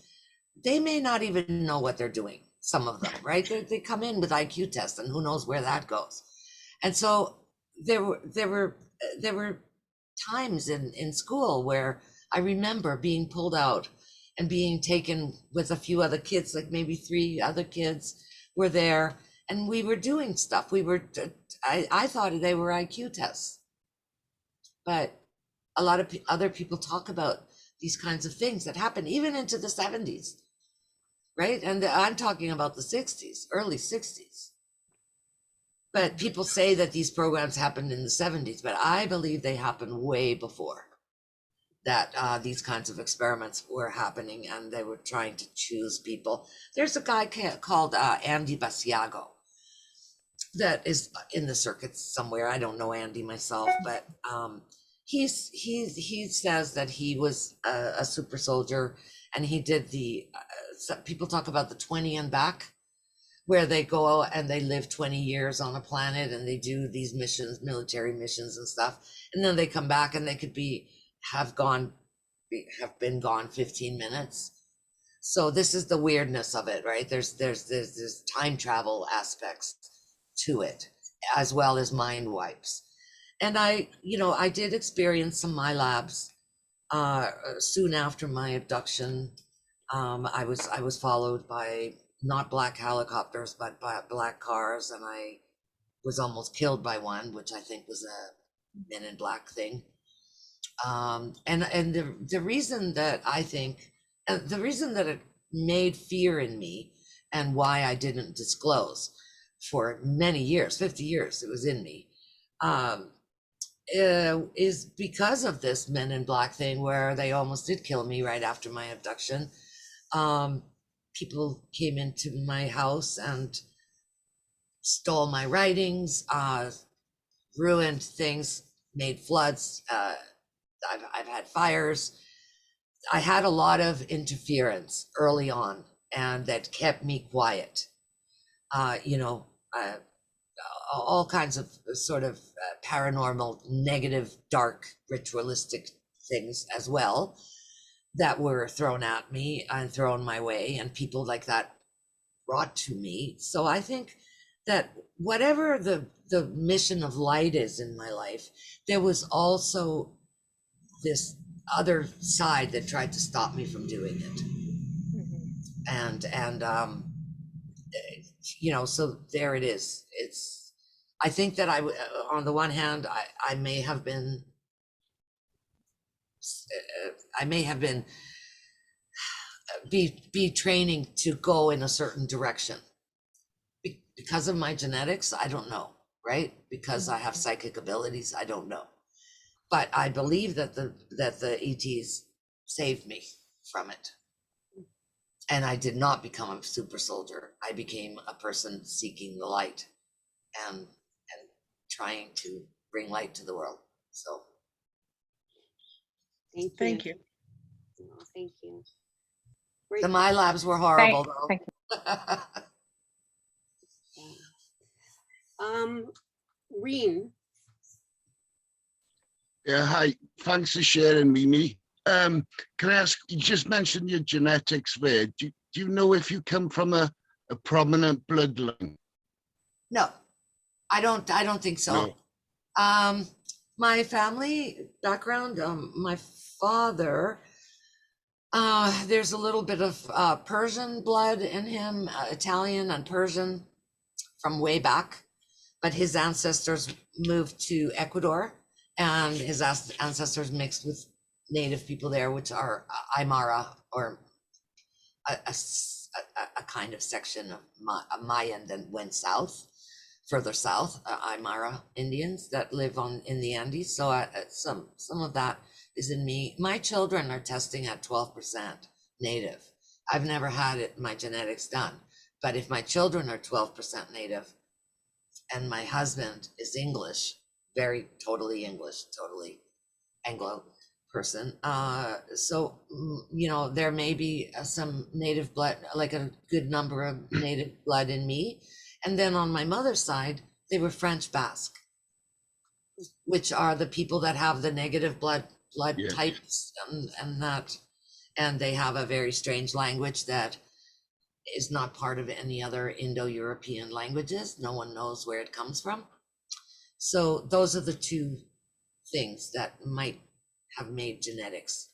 they may not even know what they're doing. Some of them, right? They come in with IQ tests, and who knows where that goes. And so there were times in school where I remember being pulled out and being taken with a few other kids, like maybe 3 other kids were there, and we were doing stuff. I thought they were IQ tests, but a lot of other people talk about these kinds of things that happen even into the 70s, right? And I'm talking about the 60s, early 60s. But people say that these programs happened in the 70s, but I believe they happened way before that. These kinds of experiments were happening, and they were trying to choose people. There's a guy called Andy Basiago that is in the circuits somewhere. I don't know Andy myself, but he says that he was a super soldier, and he did people talk about the 20 and back, where they go and they live 20 years on a planet, and they do these missions, military missions and stuff, and then they come back and they could have been gone 15 minutes. So this is the weirdness of it, right? There's time travel aspects to it, as well as mind wipes. And I did experience some MyLabs soon after my abduction. I was followed by not black helicopters, but by black cars, and I was almost killed by one, which I think was a Men in Black thing. And the reason that I think, the reason that it made fear in me, and why I didn't disclose for many years, 50 years, it was in me, um, is because of this Men in Black thing, where they almost did kill me right after my abduction. Um, People came into my house and stole my writings, ruined things, made floods. I've had fires. I had a lot of interference early on, and that kept me quiet. Uh, you know, uh, all kinds of sort of paranormal, negative, dark, ritualistic things as well that were thrown at me and thrown my way, and people like that brought to me. So I think that whatever the mission of light is in my life, there was also this other side that tried to stop me from doing it. And you know, so there it is. It's, I think that on the one hand, I may have been be training to go in a certain direction because of my genetics. I don't know, right? Because I have psychic abilities. I don't know, but I believe that the ETs saved me from it. And I did not become a super soldier. I became a person seeking the light and trying to bring light to the world. So Thank you. Thank you. Oh, thank you. the my labs were horrible Thank though. Reen, Yeah, hi. Thanks for sharing, Mimi. Can I ask, you just mentioned your genetics there. Do you know if you come from a prominent bloodline? No, I don't think so. No. My family background, my father, there's a little bit of Persian blood in him, Italian and Persian from way back, but his ancestors moved to Ecuador and his ancestors mixed with native people there, which are Aymara, or a kind of section of Mayan that went south, further south, Aymara Indians that live in the Andes. So some of that is in me. My children are testing at 12% native. I've never had my genetics done, but if my children are 12% native and my husband is English, totally English, totally Anglo person, so you know, there may be some native blood, like a good number of native blood in me. And then on my mother's side, they were French Basque, which are the people that have the negative blood Yes. types and they have a very strange language that is not part of any other Indo-European languages. No one knows where it comes from. So those are the two things that might have made genetics,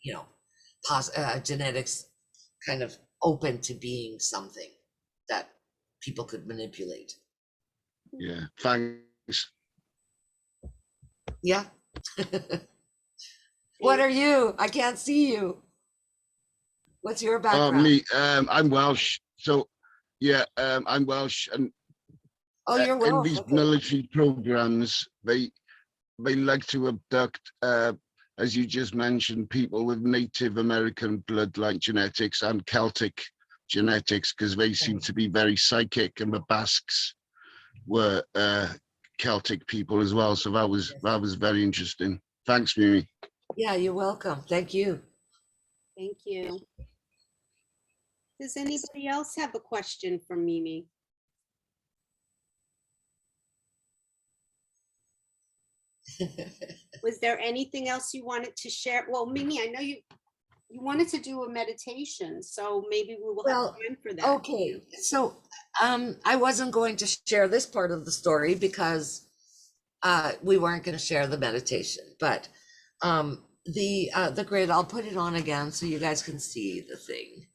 you know, genetics kind of open to being something that people could manipulate. Yeah, thanks. Yeah. What are you? I can't see you. What's your background? Me, I'm Welsh. So, yeah, I'm Welsh, and Oh, you're in Welsh. these Okay. military programs, they like to abduct, as you just mentioned, people with Native American bloodline genetics and Celtic genetics, because they seem to be very psychic, and the Basques were Celtic people as well. So that was very interesting. Thanks, Mimi. Yeah, you're welcome. Thank you. thank you. Does anybody else have a question for Mimi? Was there anything else you wanted to share? Well, Mimi, I know you wanted to do a meditation, so maybe we will Well, have time for that. Okay, so I wasn't going to share this part of the story because we weren't going to share the meditation, but the grid, I'll put it on again so you guys can see the thing.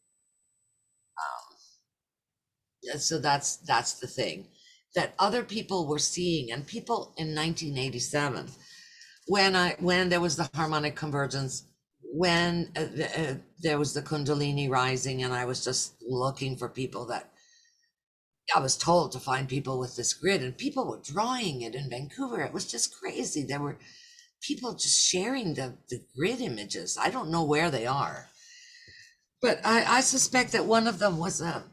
So that's the thing that other people were seeing, and people in 1987, when there was the harmonic convergence, when there was the Kundalini rising, and I was just looking for people that I was told to find people with this grid, and people were drawing it in Vancouver. It was just crazy. There were people just sharing the grid images. I don't know where they are, but I suspect that one of them was the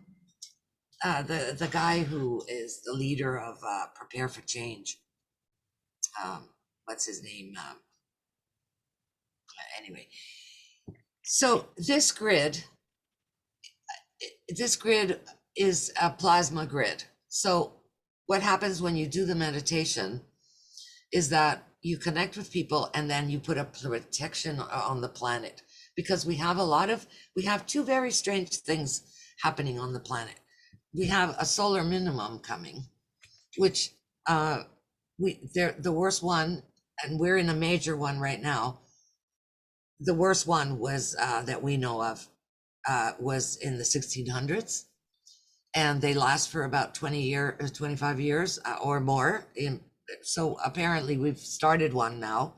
guy who is the leader of Prepare for Change. What's his name? Anyway, so this grid is a plasma grid. So what happens when you do the meditation is that you connect with people and then you put a protection on the planet, because we have two very strange things happening on the planet. We have a solar minimum coming, which they're the worst one, and we're in a major one right now. The worst one was that we know of was in the 1600s, and they last for about 25 years or more. So apparently we've started one now,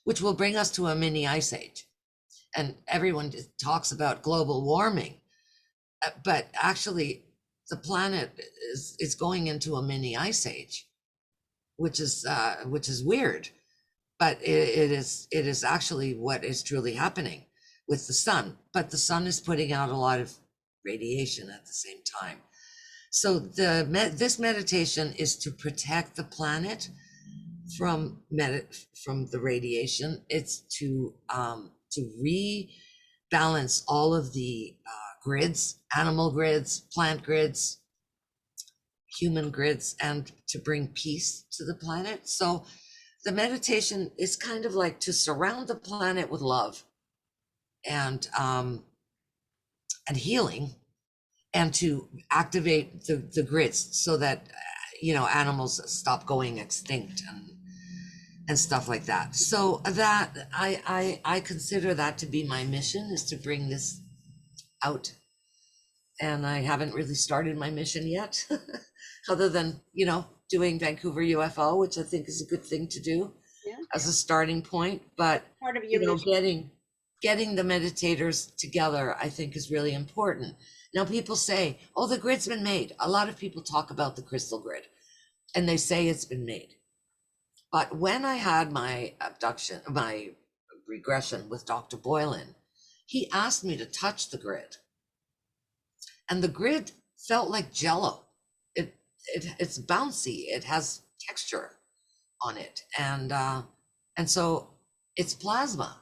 which will bring us to a mini ice age. And everyone talks about global warming, but actually the planet is going into a mini ice age, which is weird, but it is actually what is truly happening with the sun. But the sun is putting out a lot of radiation at the same time. So this meditation is to protect the planet from the radiation. It's to rebalance all of the grids, animal grids, plant grids, human grids, and to bring peace to the planet. So the meditation is kind of like to surround the planet with love and healing, and to activate the grids so that animals stop going extinct and stuff like that. So that I consider that to be my mission, is to bring this out. And I haven't really started my mission yet, other than doing Vancouver UFO, which I think is a good thing to do as a starting point. But Part of your mission. getting the meditators together, I think, is really important. Now people say, oh, the grid's been made. A lot of people talk about the crystal grid and they say it's been made. But when I had my regression with Dr. Boylan, he asked me to touch the grid. And the grid felt like jello. It's bouncy. It has texture on it. And so it's plasma.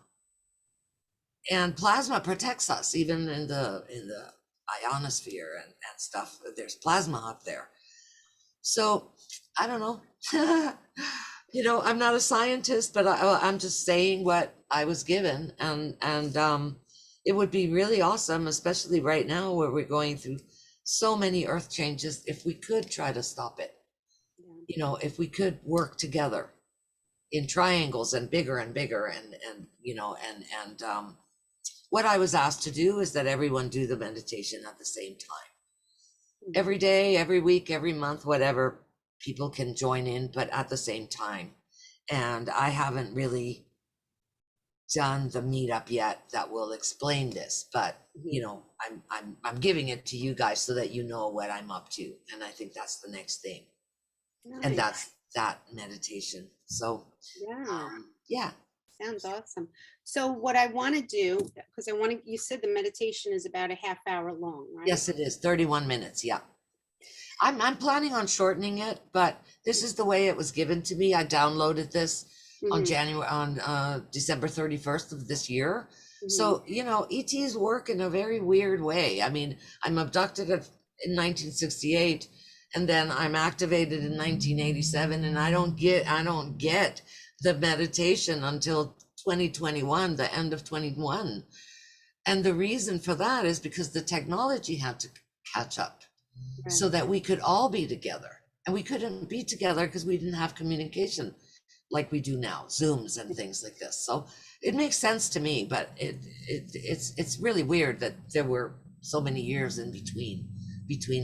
And plasma protects us, even in the ionosphere and stuff. There's plasma up there. So I don't know. I'm not a scientist, but I'm just saying what I was given, and it would be really awesome, especially right now where we're going through so many earth changes, if we could try to stop it. If we could work together in triangles and bigger and bigger, and what I was asked to do is that everyone do the meditation at the same time. Every day, every week, every month, whatever, people can join in, but at the same time. And I haven't really done the meetup yet that will explain this, but I'm giving it to you guys so that you know what I'm up to. And I think that's the next thing. Nice. And that's that meditation. So yeah. Sounds awesome. So what I want to do, because you said the meditation is about a half hour long, right? Yes, it is 31 minutes. Yeah. I'm planning on shortening it, but this is the way it was given to me. I downloaded this on December 31st of this year. So, ETs work in a very weird way. I mean, I'm abducted in 1968, and then I'm activated in 1987, and I don't get the meditation until 2021, the end of 21. And the reason for that is because the technology had to catch up. Right. So that we could all be together, and we couldn't be together because we didn't have communication like we do now, Zooms and things like this. So it makes sense to me, but it's really weird that there were so many years in between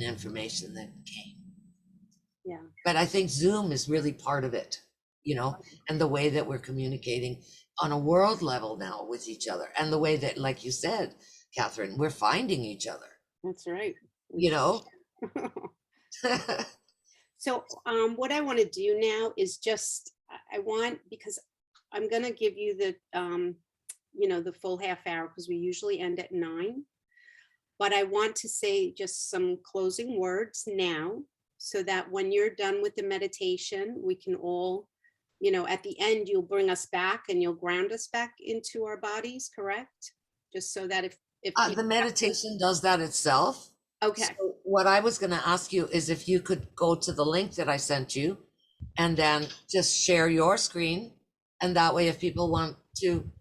information that came. Yeah. But I think Zoom is really part of it, and the way that we're communicating on a world level now with each other, and the way that, like you said, Catherine, we're finding each other. That's right. So what I want to do now is because I'm going to give you the the full half hour, because we usually end at 9, but I want to say just some closing words now, so that when you're done with the meditation, we can all, at the end, you'll bring us back and you'll ground us back into our bodies, correct? Just so that if the meditation does that itself. Okay. So what I was going to ask you is if you could go to the link that I sent you, and then just share your screen. And that way, if people want to,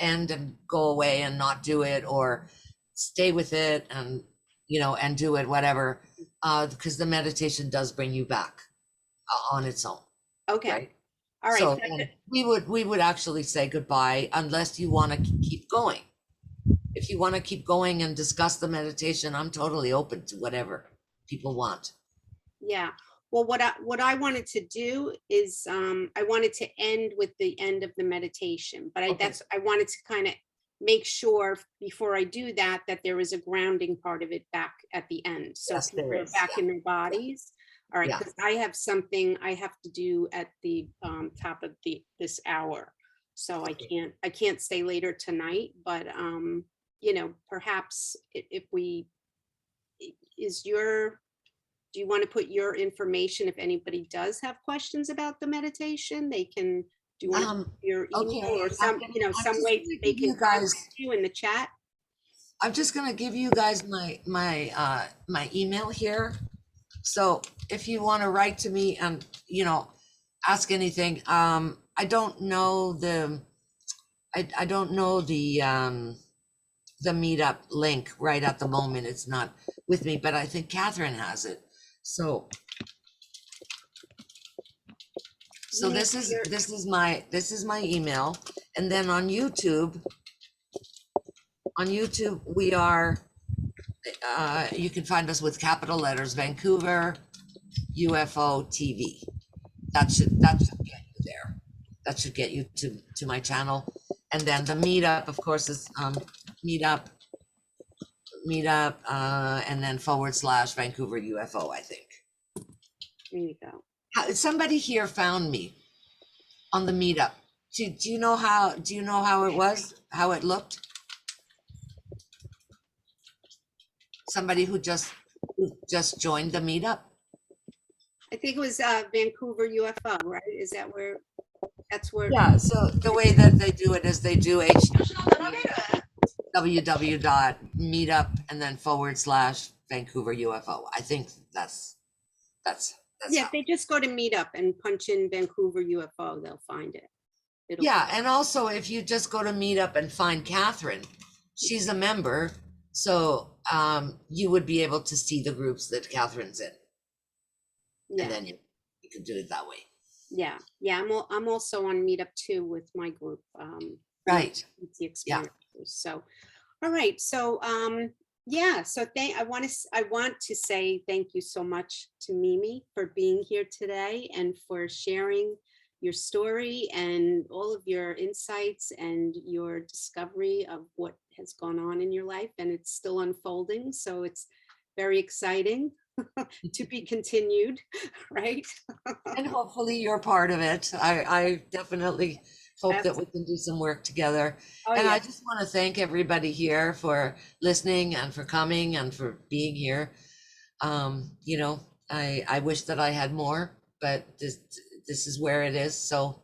end and go away and not do it, or stay with it and you know, and do it, whatever, because the meditation does bring you back on its own, Okay, right? all right. So and we would actually say goodbye unless you want to keep going. If you want to keep going and discuss the meditation, I'm totally open to whatever people want. Yeah, well, what I wanted to do is, I wanted to end with the end of the meditation, but Okay. I wanted to kind of make sure before I do that, that there is a grounding part of it back at the end. So Yes, there people are is, back yeah. in their bodies. All right, Yeah. because I have something I have to do at the top of this hour. So I can't stay later tonight, but you know, perhaps if we, is your, do you want to put your information, if anybody does have questions about the meditation, they can, do you want to put your email Okay, or some, you know, I'm some just way gonna they give can you guys, contact you in the chat? I'm just gonna give you guys my email here. So if you want to write to me and, you know, ask anything, I don't know I don't know the meetup link right at the moment. It's not with me, but I think Catherine has it. So You need this your- is my email. And then on YouTube we are you can find us with capital letters, Vancouver UFO TV. That should get you there. That should get you to my channel. And then the meetup, of course, is meetup, and then / Vancouver UFO, I think. There you go. Somebody here found me on the meetup. Do you know how it was, how it looked? Somebody who just joined the meetup? I think it was Vancouver UFO, right? Is that where, that's where? Yeah, so the way that they do it is they do www.meetup and then / Vancouver UFO. I think that's Yeah, how. if they just go to Meetup and punch in Vancouver UFO, they'll find it. It'll- Yeah, and also if you just go to Meetup and find Catherine, she's a member, so you would be able to see the groups that Catherine's in, Yeah, and then you can do it that way. yeah, yeah. I'm also on Meetup too with my group. Right. It's the experience. So, all right. So, yeah. So I want to say thank you so much to Mimi for being here today and for sharing your story and all of your insights and your discovery of what has gone on in your life, and it's still unfolding. So it's very exciting to be continued, right? And hopefully you're part of it. I definitely hope that we can do some work together. Oh, And I yeah. just want to thank everybody here for listening and for coming and for being here. You know, I wish that I had more, but this is where it is. So,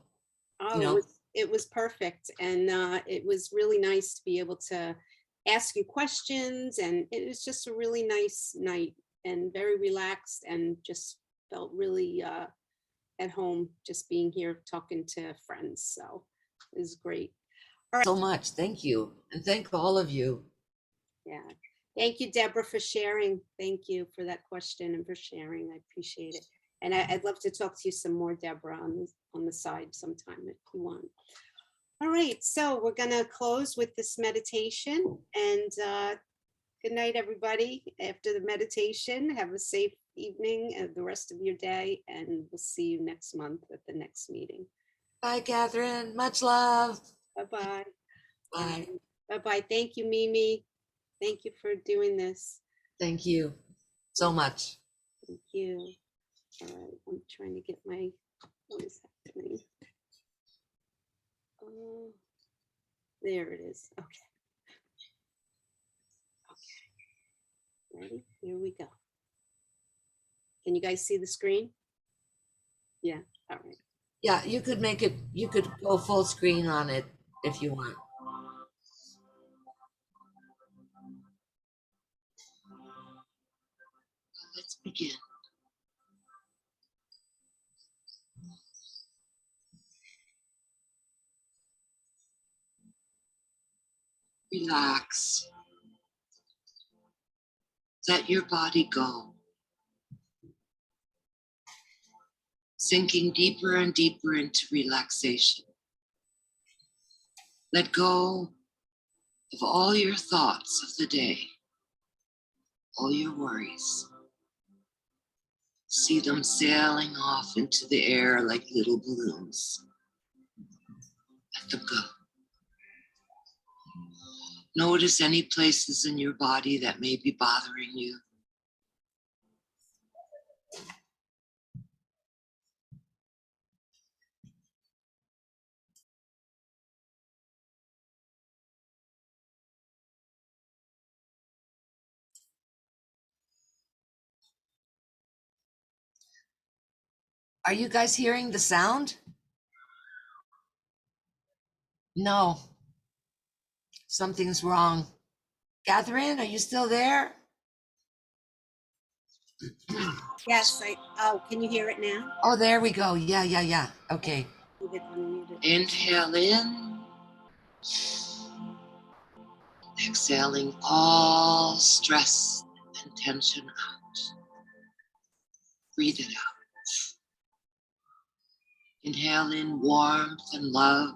Oh, you know, it was perfect. And it was really nice to be able to ask you questions. And it was just a really nice night and very relaxed, and just felt really at home just being here talking to friends. So it was great. so much. Thank you. And thank all of you. Yeah. Thank you, Deborah, for sharing. Thank you for that question and for sharing. I appreciate it. And I'd love to talk to you some more, Deborah, on the side sometime if you want. All right, so we're gonna close with this meditation, and good night, everybody. After the meditation, have a safe evening and the rest of your day, and we'll see you next month at the next meeting. Bye, Catherine. Much love. Bye-bye. Bye. Bye-bye. Thank you, Mimi. Thank you for doing this. Thank you so much. Thank you. All right, I'm trying to get my, what is happening? Oh, there it is. Okay. Okay. Ready? Here we go. Can you guys see the screen? Yeah, all right. Yeah, you could make it, you could go full screen on it if you want. Let's begin. Relax. Let your body go, sinking deeper and deeper into relaxation. Let go of all your thoughts of the day, all your worries. See them sailing off into the air like little balloons. Let them go. Notice any places in your body that may be bothering you. Are you guys hearing the sound? No. Something's wrong. Catherine, are you still there? Yes, oh, can you hear it now? Oh, there we go. Yeah. Okay. Leave it unmuted. Inhale in. Exhaling all stress and tension out. Breathe it out. Inhale in warmth and love.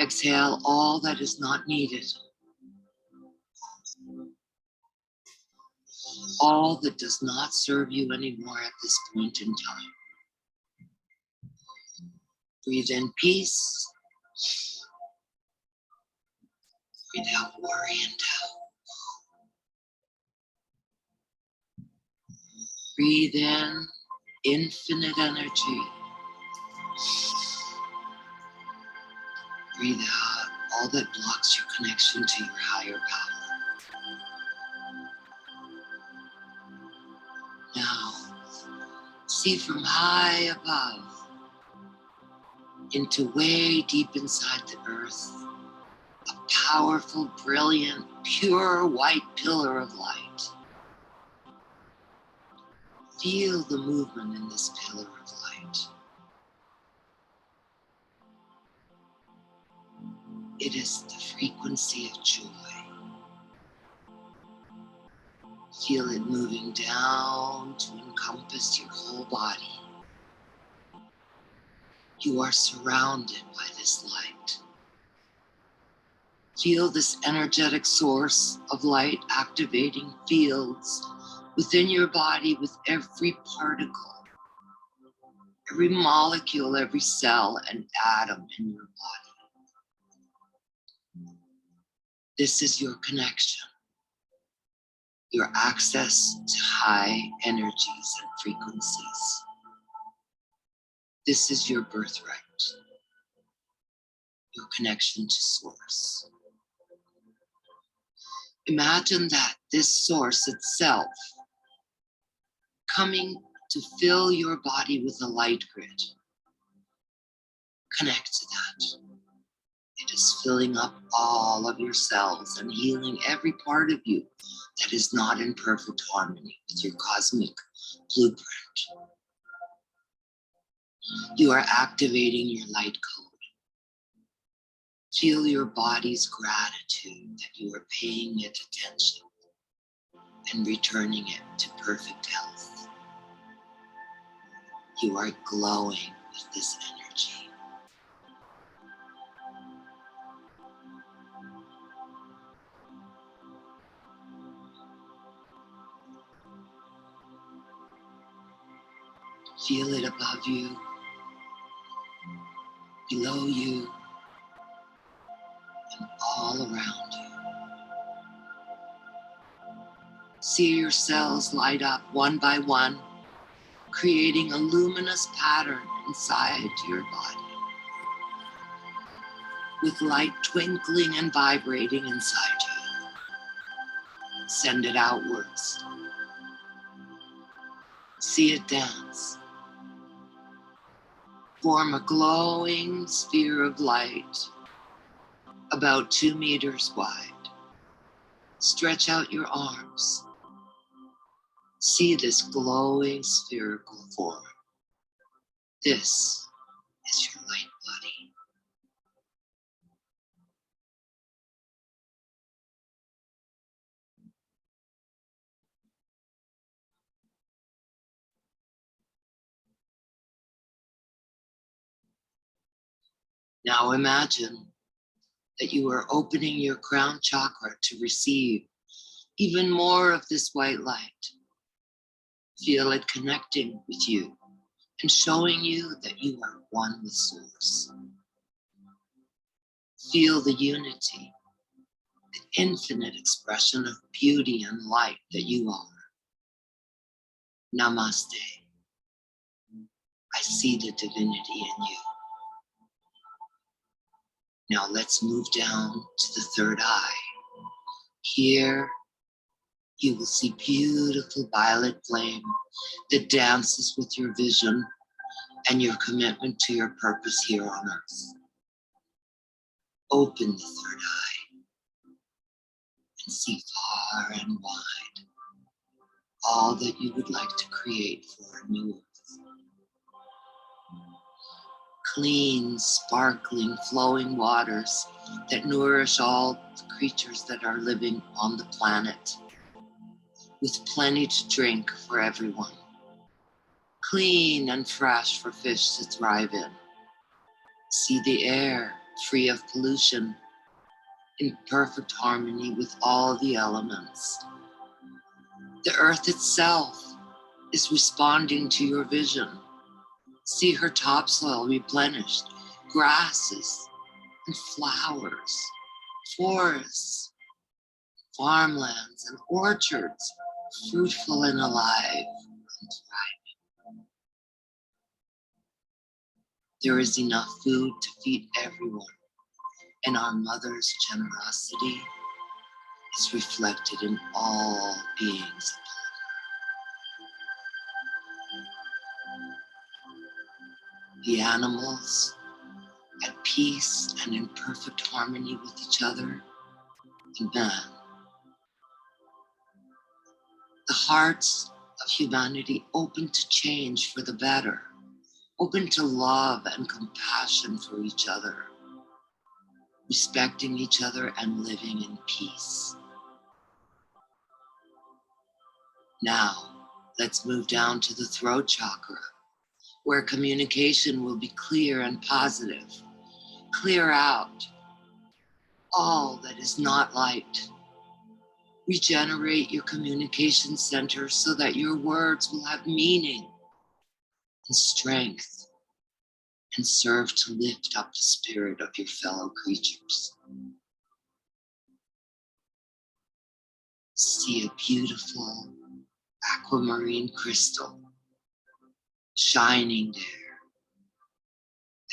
Exhale all that is not needed. All that does not serve you anymore at this point in time. Breathe in peace. Breathe out worry and doubt. Breathe in infinite energy. Breathe out all that blocks your connection to your higher power. Now, see from high above into way deep inside the earth, a powerful, brilliant, pure white pillar of light. Feel the movement in this pillar of light. It is the frequency of joy. Feel it moving down to encompass your whole body. You are surrounded by this light. Feel this energetic source of light activating fields within your body with every particle, every molecule, every cell and atom in your body. This is your connection, your access to high energies and frequencies. This is your birthright, your connection to source. Imagine that this source itself coming to fill your body with a light grid. Connect to that. It is filling up all of your cells and healing every part of you that is not in perfect harmony with your cosmic blueprint. You are activating your light code. Feel your body's gratitude that you are paying it attention and returning it to perfect health. You are glowing with this energy. Feel it above you, below you, and all around you. See your cells light up one by one, creating a luminous pattern inside your body, with light twinkling and vibrating inside you. Send it outwards. See it dance. Form a glowing sphere of light about 2 meters wide. Stretch out your arms. See this glowing spherical form. This is your light body. Now imagine that you are opening your crown chakra to receive even more of this white light. Feel it connecting with you and showing you that you are one with Source. Feel the unity, the infinite expression of beauty and light that you are. Namaste. I see the divinity in you. Now let's move down to the third eye. Here, you will see beautiful violet flame that dances with your vision and your commitment to your purpose here on earth. Open the third eye and see far and wide all that you would like to create for a new earth. Clean, sparkling, flowing waters that nourish all the creatures that are living on the planet, with plenty to drink for everyone. Clean and fresh for fish to thrive in. See the air free of pollution, in perfect harmony with all the elements. The earth itself is responding to your vision. See her topsoil replenished, grasses and flowers, forests, farmlands and orchards, fruitful and alive and thriving. There is enough food to feed everyone, and our Mother's generosity is reflected in all beings. The animals, at peace and in perfect harmony with each other, and man. The hearts of humanity open to change for the better, open to love and compassion for each other, respecting each other and living in peace. Now, let's move down to the throat chakra, where communication will be clear and positive. Clear out all that is not light. Regenerate your communication center so that your words will have meaning and strength and serve to lift up the spirit of your fellow creatures. See a beautiful aquamarine crystal shining there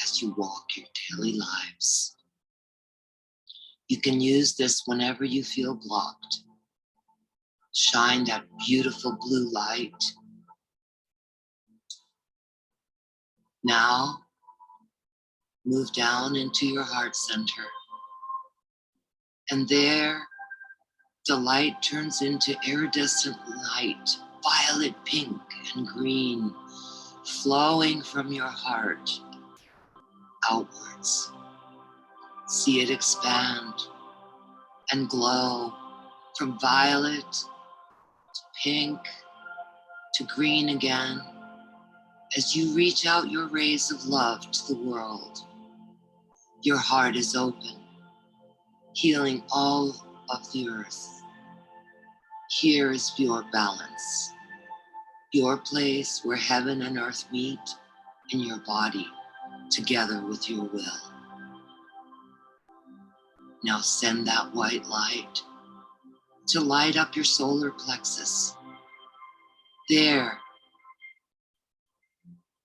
as you walk your daily lives. You can use this whenever you feel blocked. Shine that beautiful blue light. Now, move down into your heart center. And there, the light turns into iridescent light, violet, pink, and green, flowing from your heart outwards. See it expand and glow from violet to pink to green again as you reach out your rays of love to the world. Your heart is open, healing all of the earth. Here is your balance, your place where heaven and earth meet in your body together with your will. Now send that white light to light up your solar plexus. There,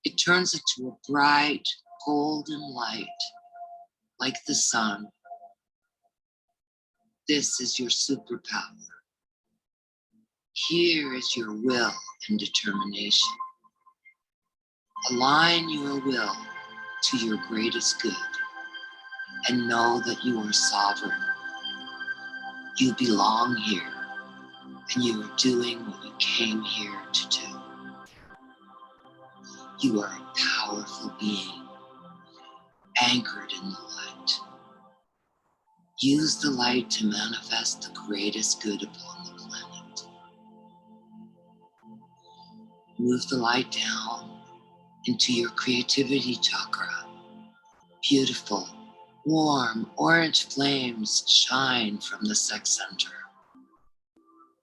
it turns into a bright golden light like the sun. This is your superpower. Here is your will and determination. Align your will to your greatest good and know that you are sovereign. You belong here and you are doing what you came here to do. You are a powerful being, anchored in the light. Use the light to manifest the greatest good upon the planet. Move the light down into your creativity chakra. Beautiful Warm orange flames shine from the sex center.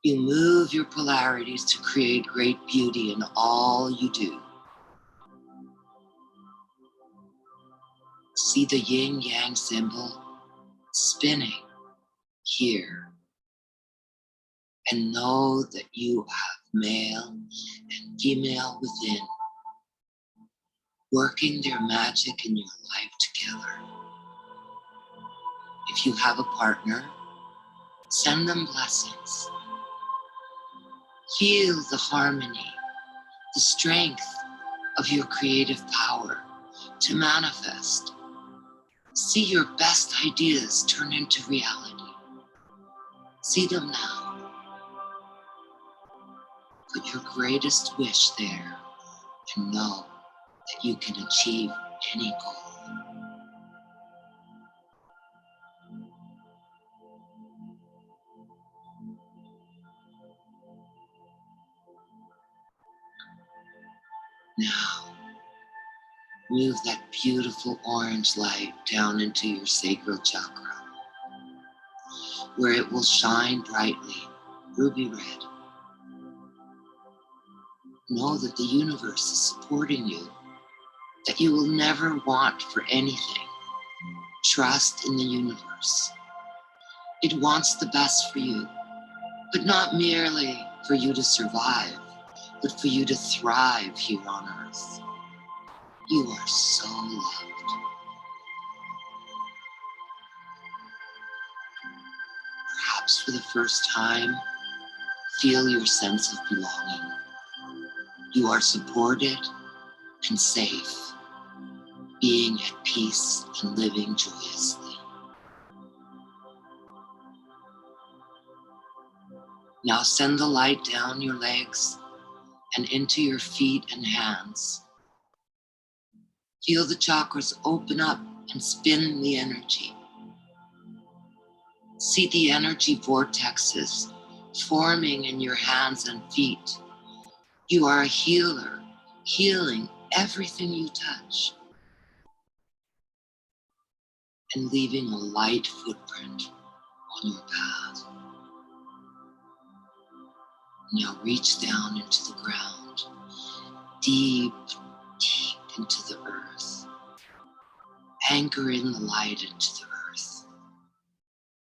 You move your polarities to create great beauty in all you do. See the yin yang symbol spinning here, and know that you have male and female within, working their magic in your life together. If you have a partner, send them blessings. Feel the harmony, the strength of your creative power to manifest. See your best ideas turn into reality. See them now. Put your greatest wish there and know that you can achieve any goal. Now, move that beautiful orange light down into your sacral chakra, where it will shine brightly, ruby red. Know that the universe is supporting you, that you will never want for anything. Trust in the universe. It wants the best for you, but not merely for you to survive, but for you to thrive here on earth. You are so loved. Perhaps for the first time, feel your sense of belonging. You are supported and safe, being at peace and living joyously. Now send the light down your legs and into your feet and hands. Feel the chakras open up and spin the energy. See the energy vortexes forming in your hands and feet. You are a healer, healing everything you touch and leaving a light footprint on your path. Now reach down into the ground, deep, deep into the earth. Anchor in the light into the earth.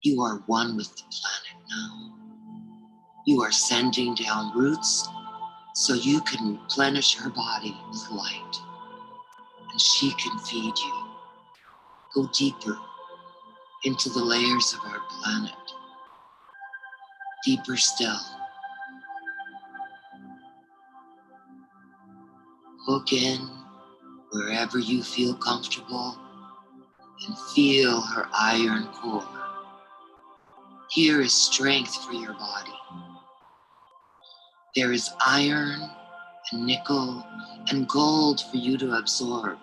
You are one with the planet now. You are sending down roots so you can replenish her body with light, and she can feed you. Go deeper into the layers of our planet. Deeper still. Hook in wherever you feel comfortable and feel her iron core. Here is strength for your body. There is iron and nickel and gold for you to absorb.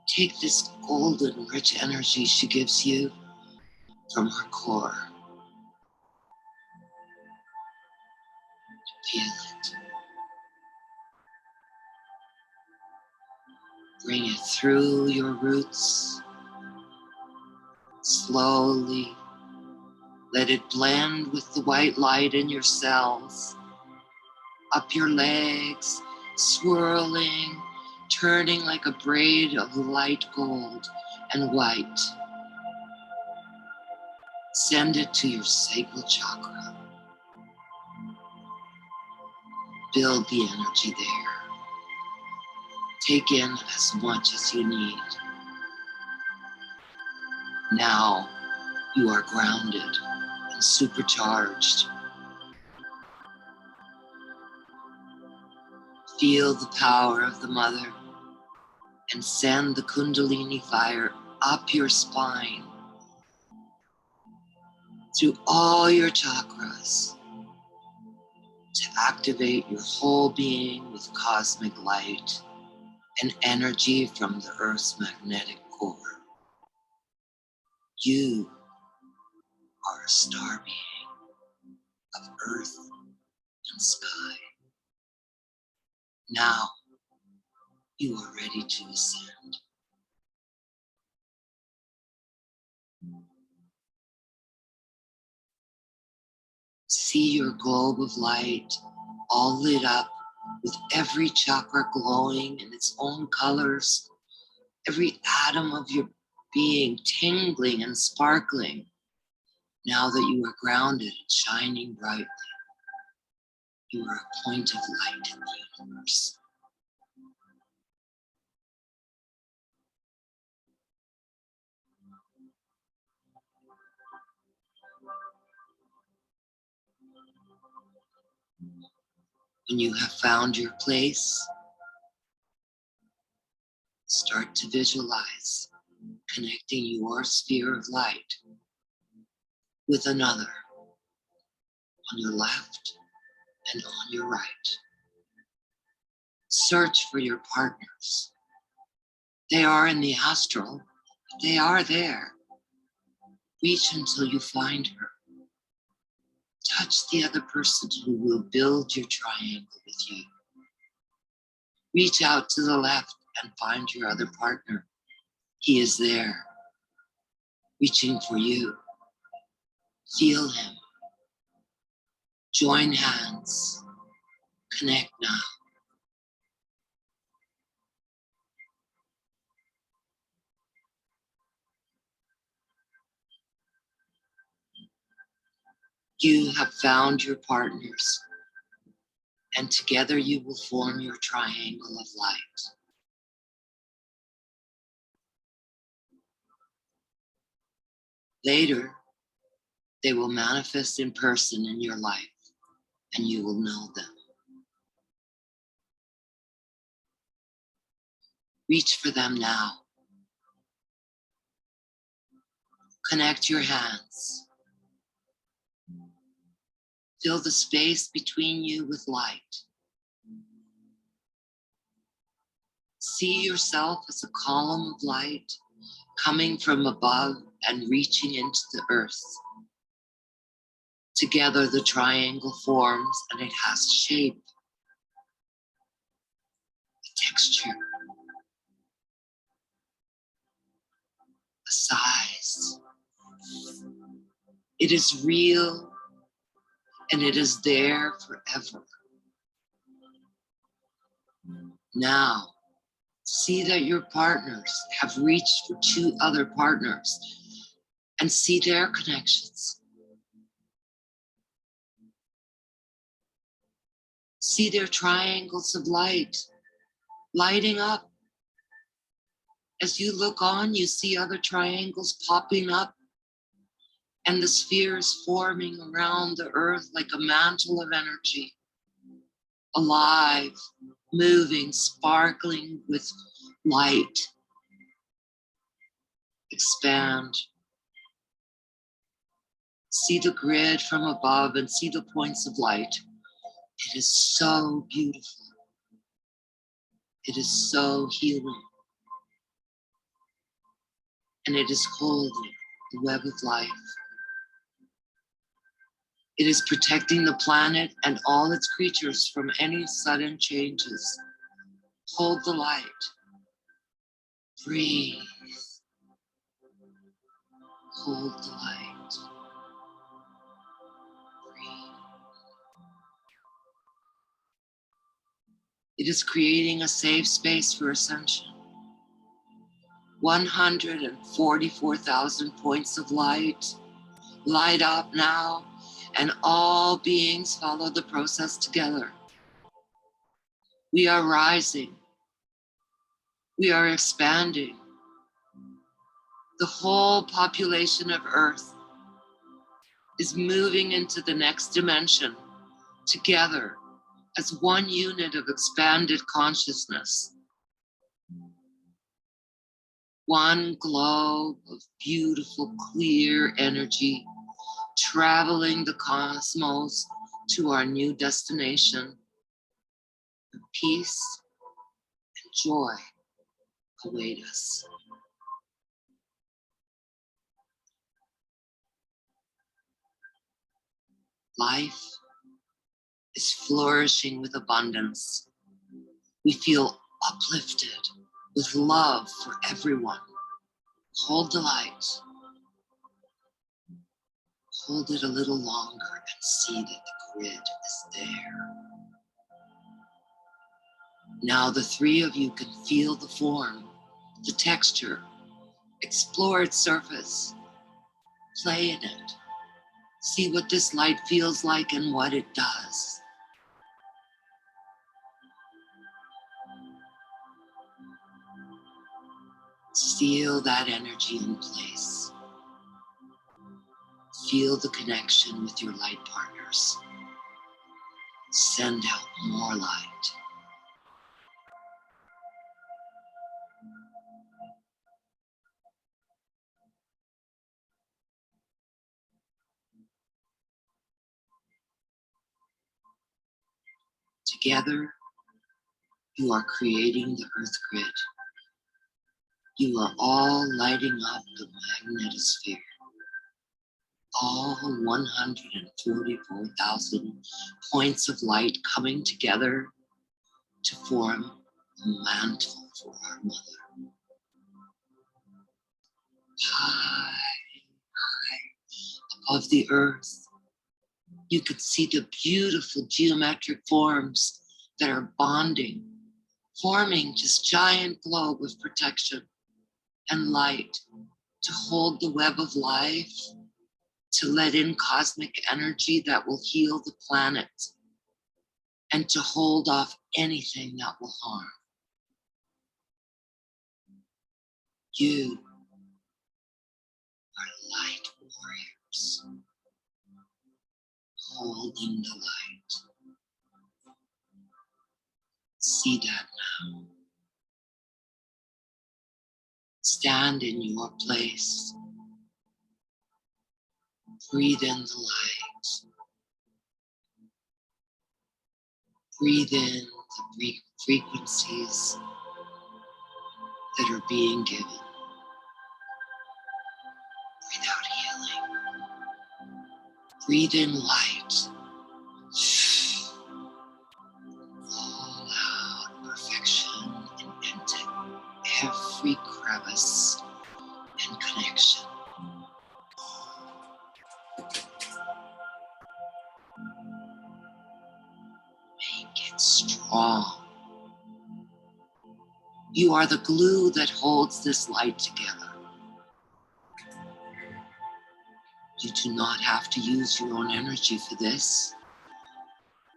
Take this golden rich energy she gives you from her core. Feel it. Bring it through your roots. Slowly let it blend with the white light in your cells. Up your legs, swirling, turning like a braid of light gold and white. Send it to your sacral chakra. Build the energy there. Take in as much as you need. Now you are grounded and supercharged. Feel the power of the mother and send the Kundalini fire up your spine, through all your chakras, to activate your whole being with cosmic light and energy from the Earth's magnetic core. You are a star being of earth and sky. Now you are ready to ascend. See your globe of light all lit up with every chakra glowing in its own colors, every atom of your being tingling and sparkling. Now that you are grounded and shining brightly, you are a point of light in the universe. When you have found your place, start to visualize connecting your sphere of light with another on your left and on your right. Search for your partners. They are in the astral, but they are there. Reach until you find her. Touch the other person who will build your triangle with you. Reach out to the left and find your other partner. He is there, reaching for you. Feel him. Join hands. Connect now. You have found your partners, and together you will form your triangle of light. Later, they will manifest in person in your life, and you will know them. Reach for them now. Connect your hands. Fill the space between you with light. See yourself as a column of light coming from above and reaching into the earth. Together the triangle forms and it has shape, a texture, a size. It is real and it is there forever. Now, see that your partners have reached for 2 other partners and see their connections. See their triangles of light lighting up. As you look on, you see other triangles popping up and the spheres forming around the earth like a mantle of energy, alive, moving, sparkling with light. Expand. See the grid from above and see the points of light. It is so beautiful. It is so healing. And it is holding the web of life. It is protecting the planet and all its creatures from any sudden changes. Hold the light. Breathe. Hold the light. Breathe. It is creating a safe space for ascension. 144,000 points of light light up now, and all beings follow the process together. We are rising. We are expanding. The whole population of Earth is moving into the next dimension together as one unit of expanded consciousness. One globe of beautiful, clear energy traveling the cosmos to our new destination. Peace and joy await us. Life is flourishing with abundance. We feel uplifted with love for everyone. Hold the light. Hold it a little longer and see that the grid is there. Now the three of you can feel the form, the texture, explore its surface, play in it, see what this light feels like and what it does. Feel that energy in place. Feel the connection with your light partners. Send out more light. Together, you are creating the Earth grid. You are all lighting up the magnetosphere. All 144,000 points of light coming together to form a mantle for our mother. High, high above the earth, you could see the beautiful geometric forms that are bonding, forming this giant globe of protection and light to hold the web of life, to let in cosmic energy that will heal the planet, and to hold off anything that will harm. You are light warriors, holding the light. See that now. Stand in your place. Breathe in the light. Breathe in the frequencies that are being given. Breathe out healing. Breathe in light. All out perfection and into every crevice and connection. Make it strong. You are the glue that holds this light together. You do not have to use your own energy for this.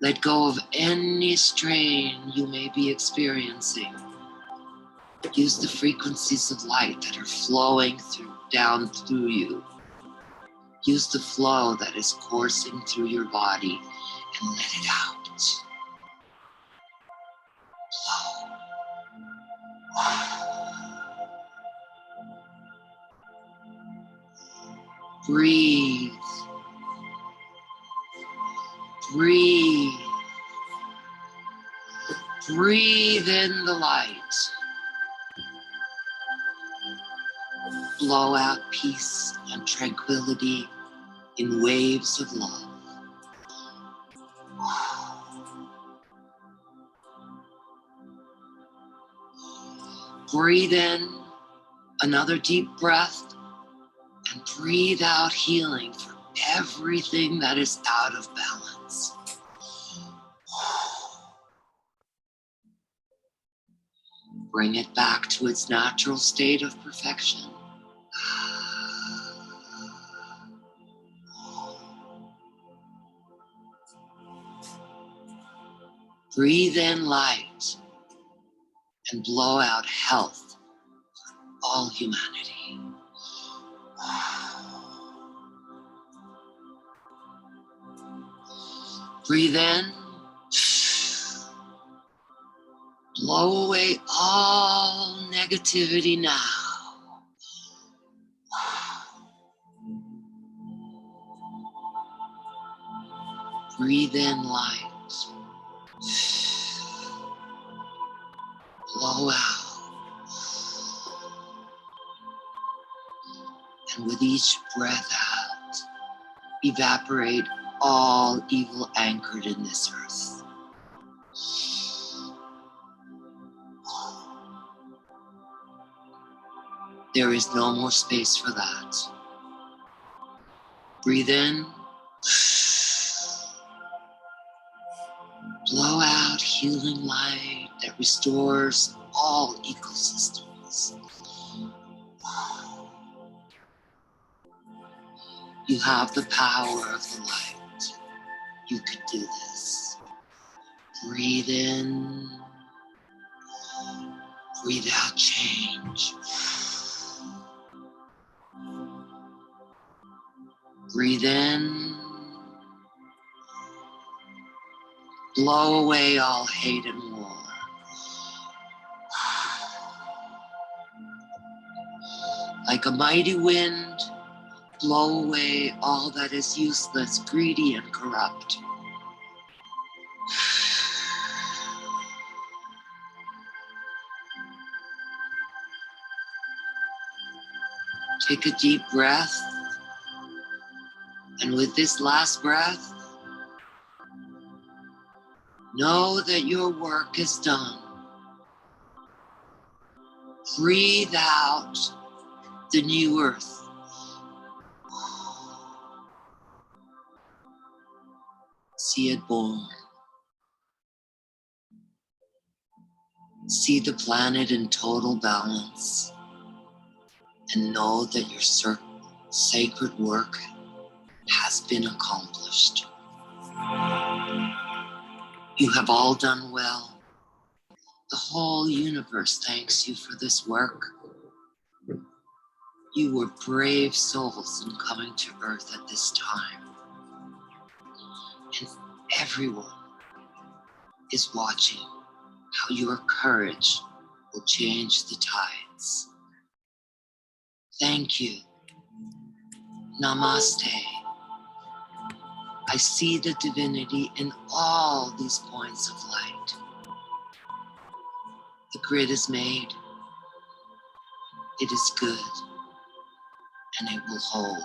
Let go of any strain you may be experiencing. Use the frequencies of light that are flowing down through you. Use the flow that is coursing through your body and let it out. Flow. Breathe. Breathe. Breathe in the light. Blow out peace and tranquility in waves of love. Breathe in another deep breath and breathe out healing for everything that is out of balance. Bring it back to its natural state of perfection. Breathe in light and blow out health for all humanity. Breathe in. Blow away all negativity now. Breathe in light. Blow out. And with each breath out, evaporate all evil anchored in this earth. There is no more space for that. Breathe in. Blow out healing light that restores all ecosystems. You have the power of the light. You can do this. Breathe in. Breathe out change. Breathe in. Blow away all hate and war. Like a mighty wind, blow away all that is useless, greedy, and corrupt. Take a deep breath, and with this last breath, know that your work is done. Breathe out the new earth. See it born. See the planet in total balance, and know that your sacred work has been accomplished. You have all done well. The whole universe thanks you for this work. You were brave souls in coming to Earth at this time. And everyone is watching how your courage will change the tides. Thank you. Namaste. I see the divinity in all these points of light. The grid is made. It is good, and it will hold.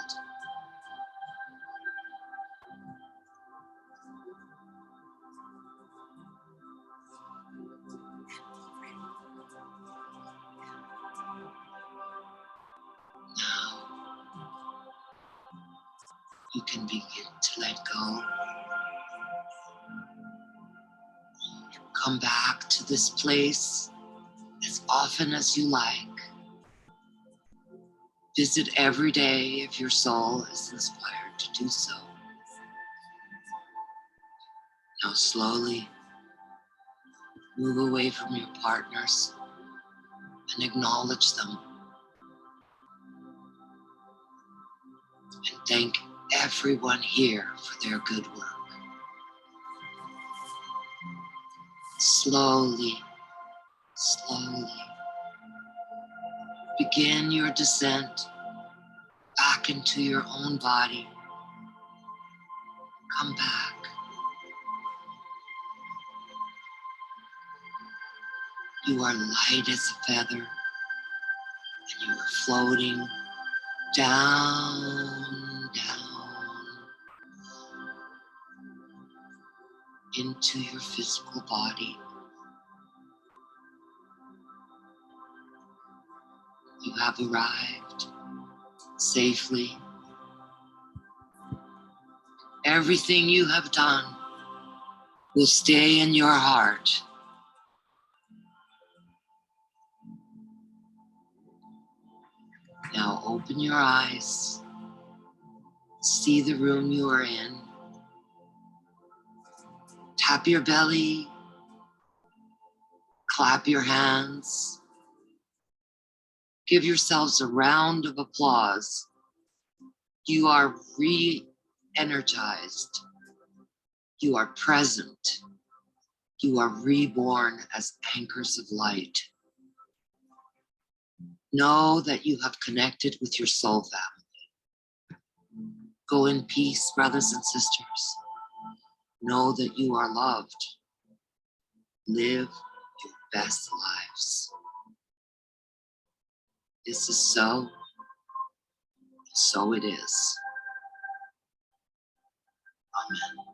Now, you can begin to let go. Come back to this place as often as you like. Visit every day if your soul is inspired to do so. Now slowly move away from your partners and acknowledge them. And thank everyone here for their good work. Slowly, slowly begin your descent back into your own body. Come back. You are light as a feather, and you are floating down, down into your physical body. You have arrived safely. Everything you have done will stay in your heart. Now open your eyes. See the room you are in. Tap your belly. Clap your hands. Give yourselves a round of applause. You are re-energized. You are present. You are reborn as anchors of light. Know that you have connected with your soul family. Go in peace, brothers and sisters. Know that you are loved. Live your best lives. This is so, so it is. Amen.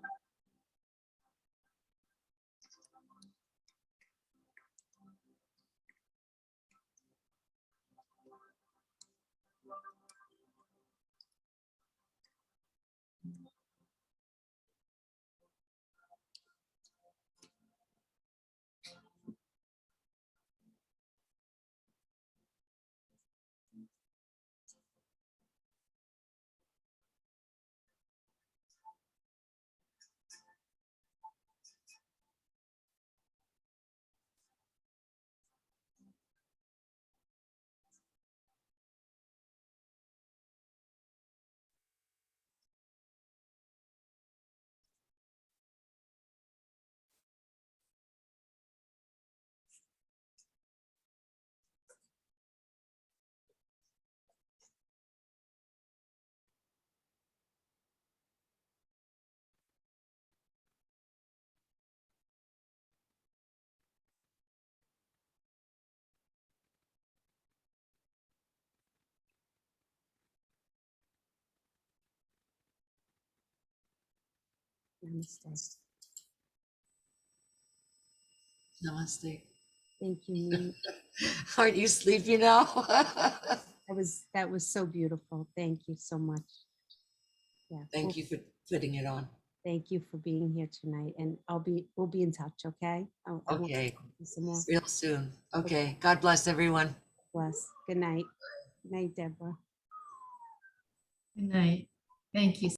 Namaste. Namaste. Thank you. Neem. Aren't you sleepy now? That was so beautiful. Thank you so much. Yeah. Thank you for putting it on. Thank you for being here tonight, and we'll be in touch. Okay. I will Okay, talk to you some more. real soon. Okay, God bless everyone. Bless. Good night. Good night, Deborah. Good night. Thank you.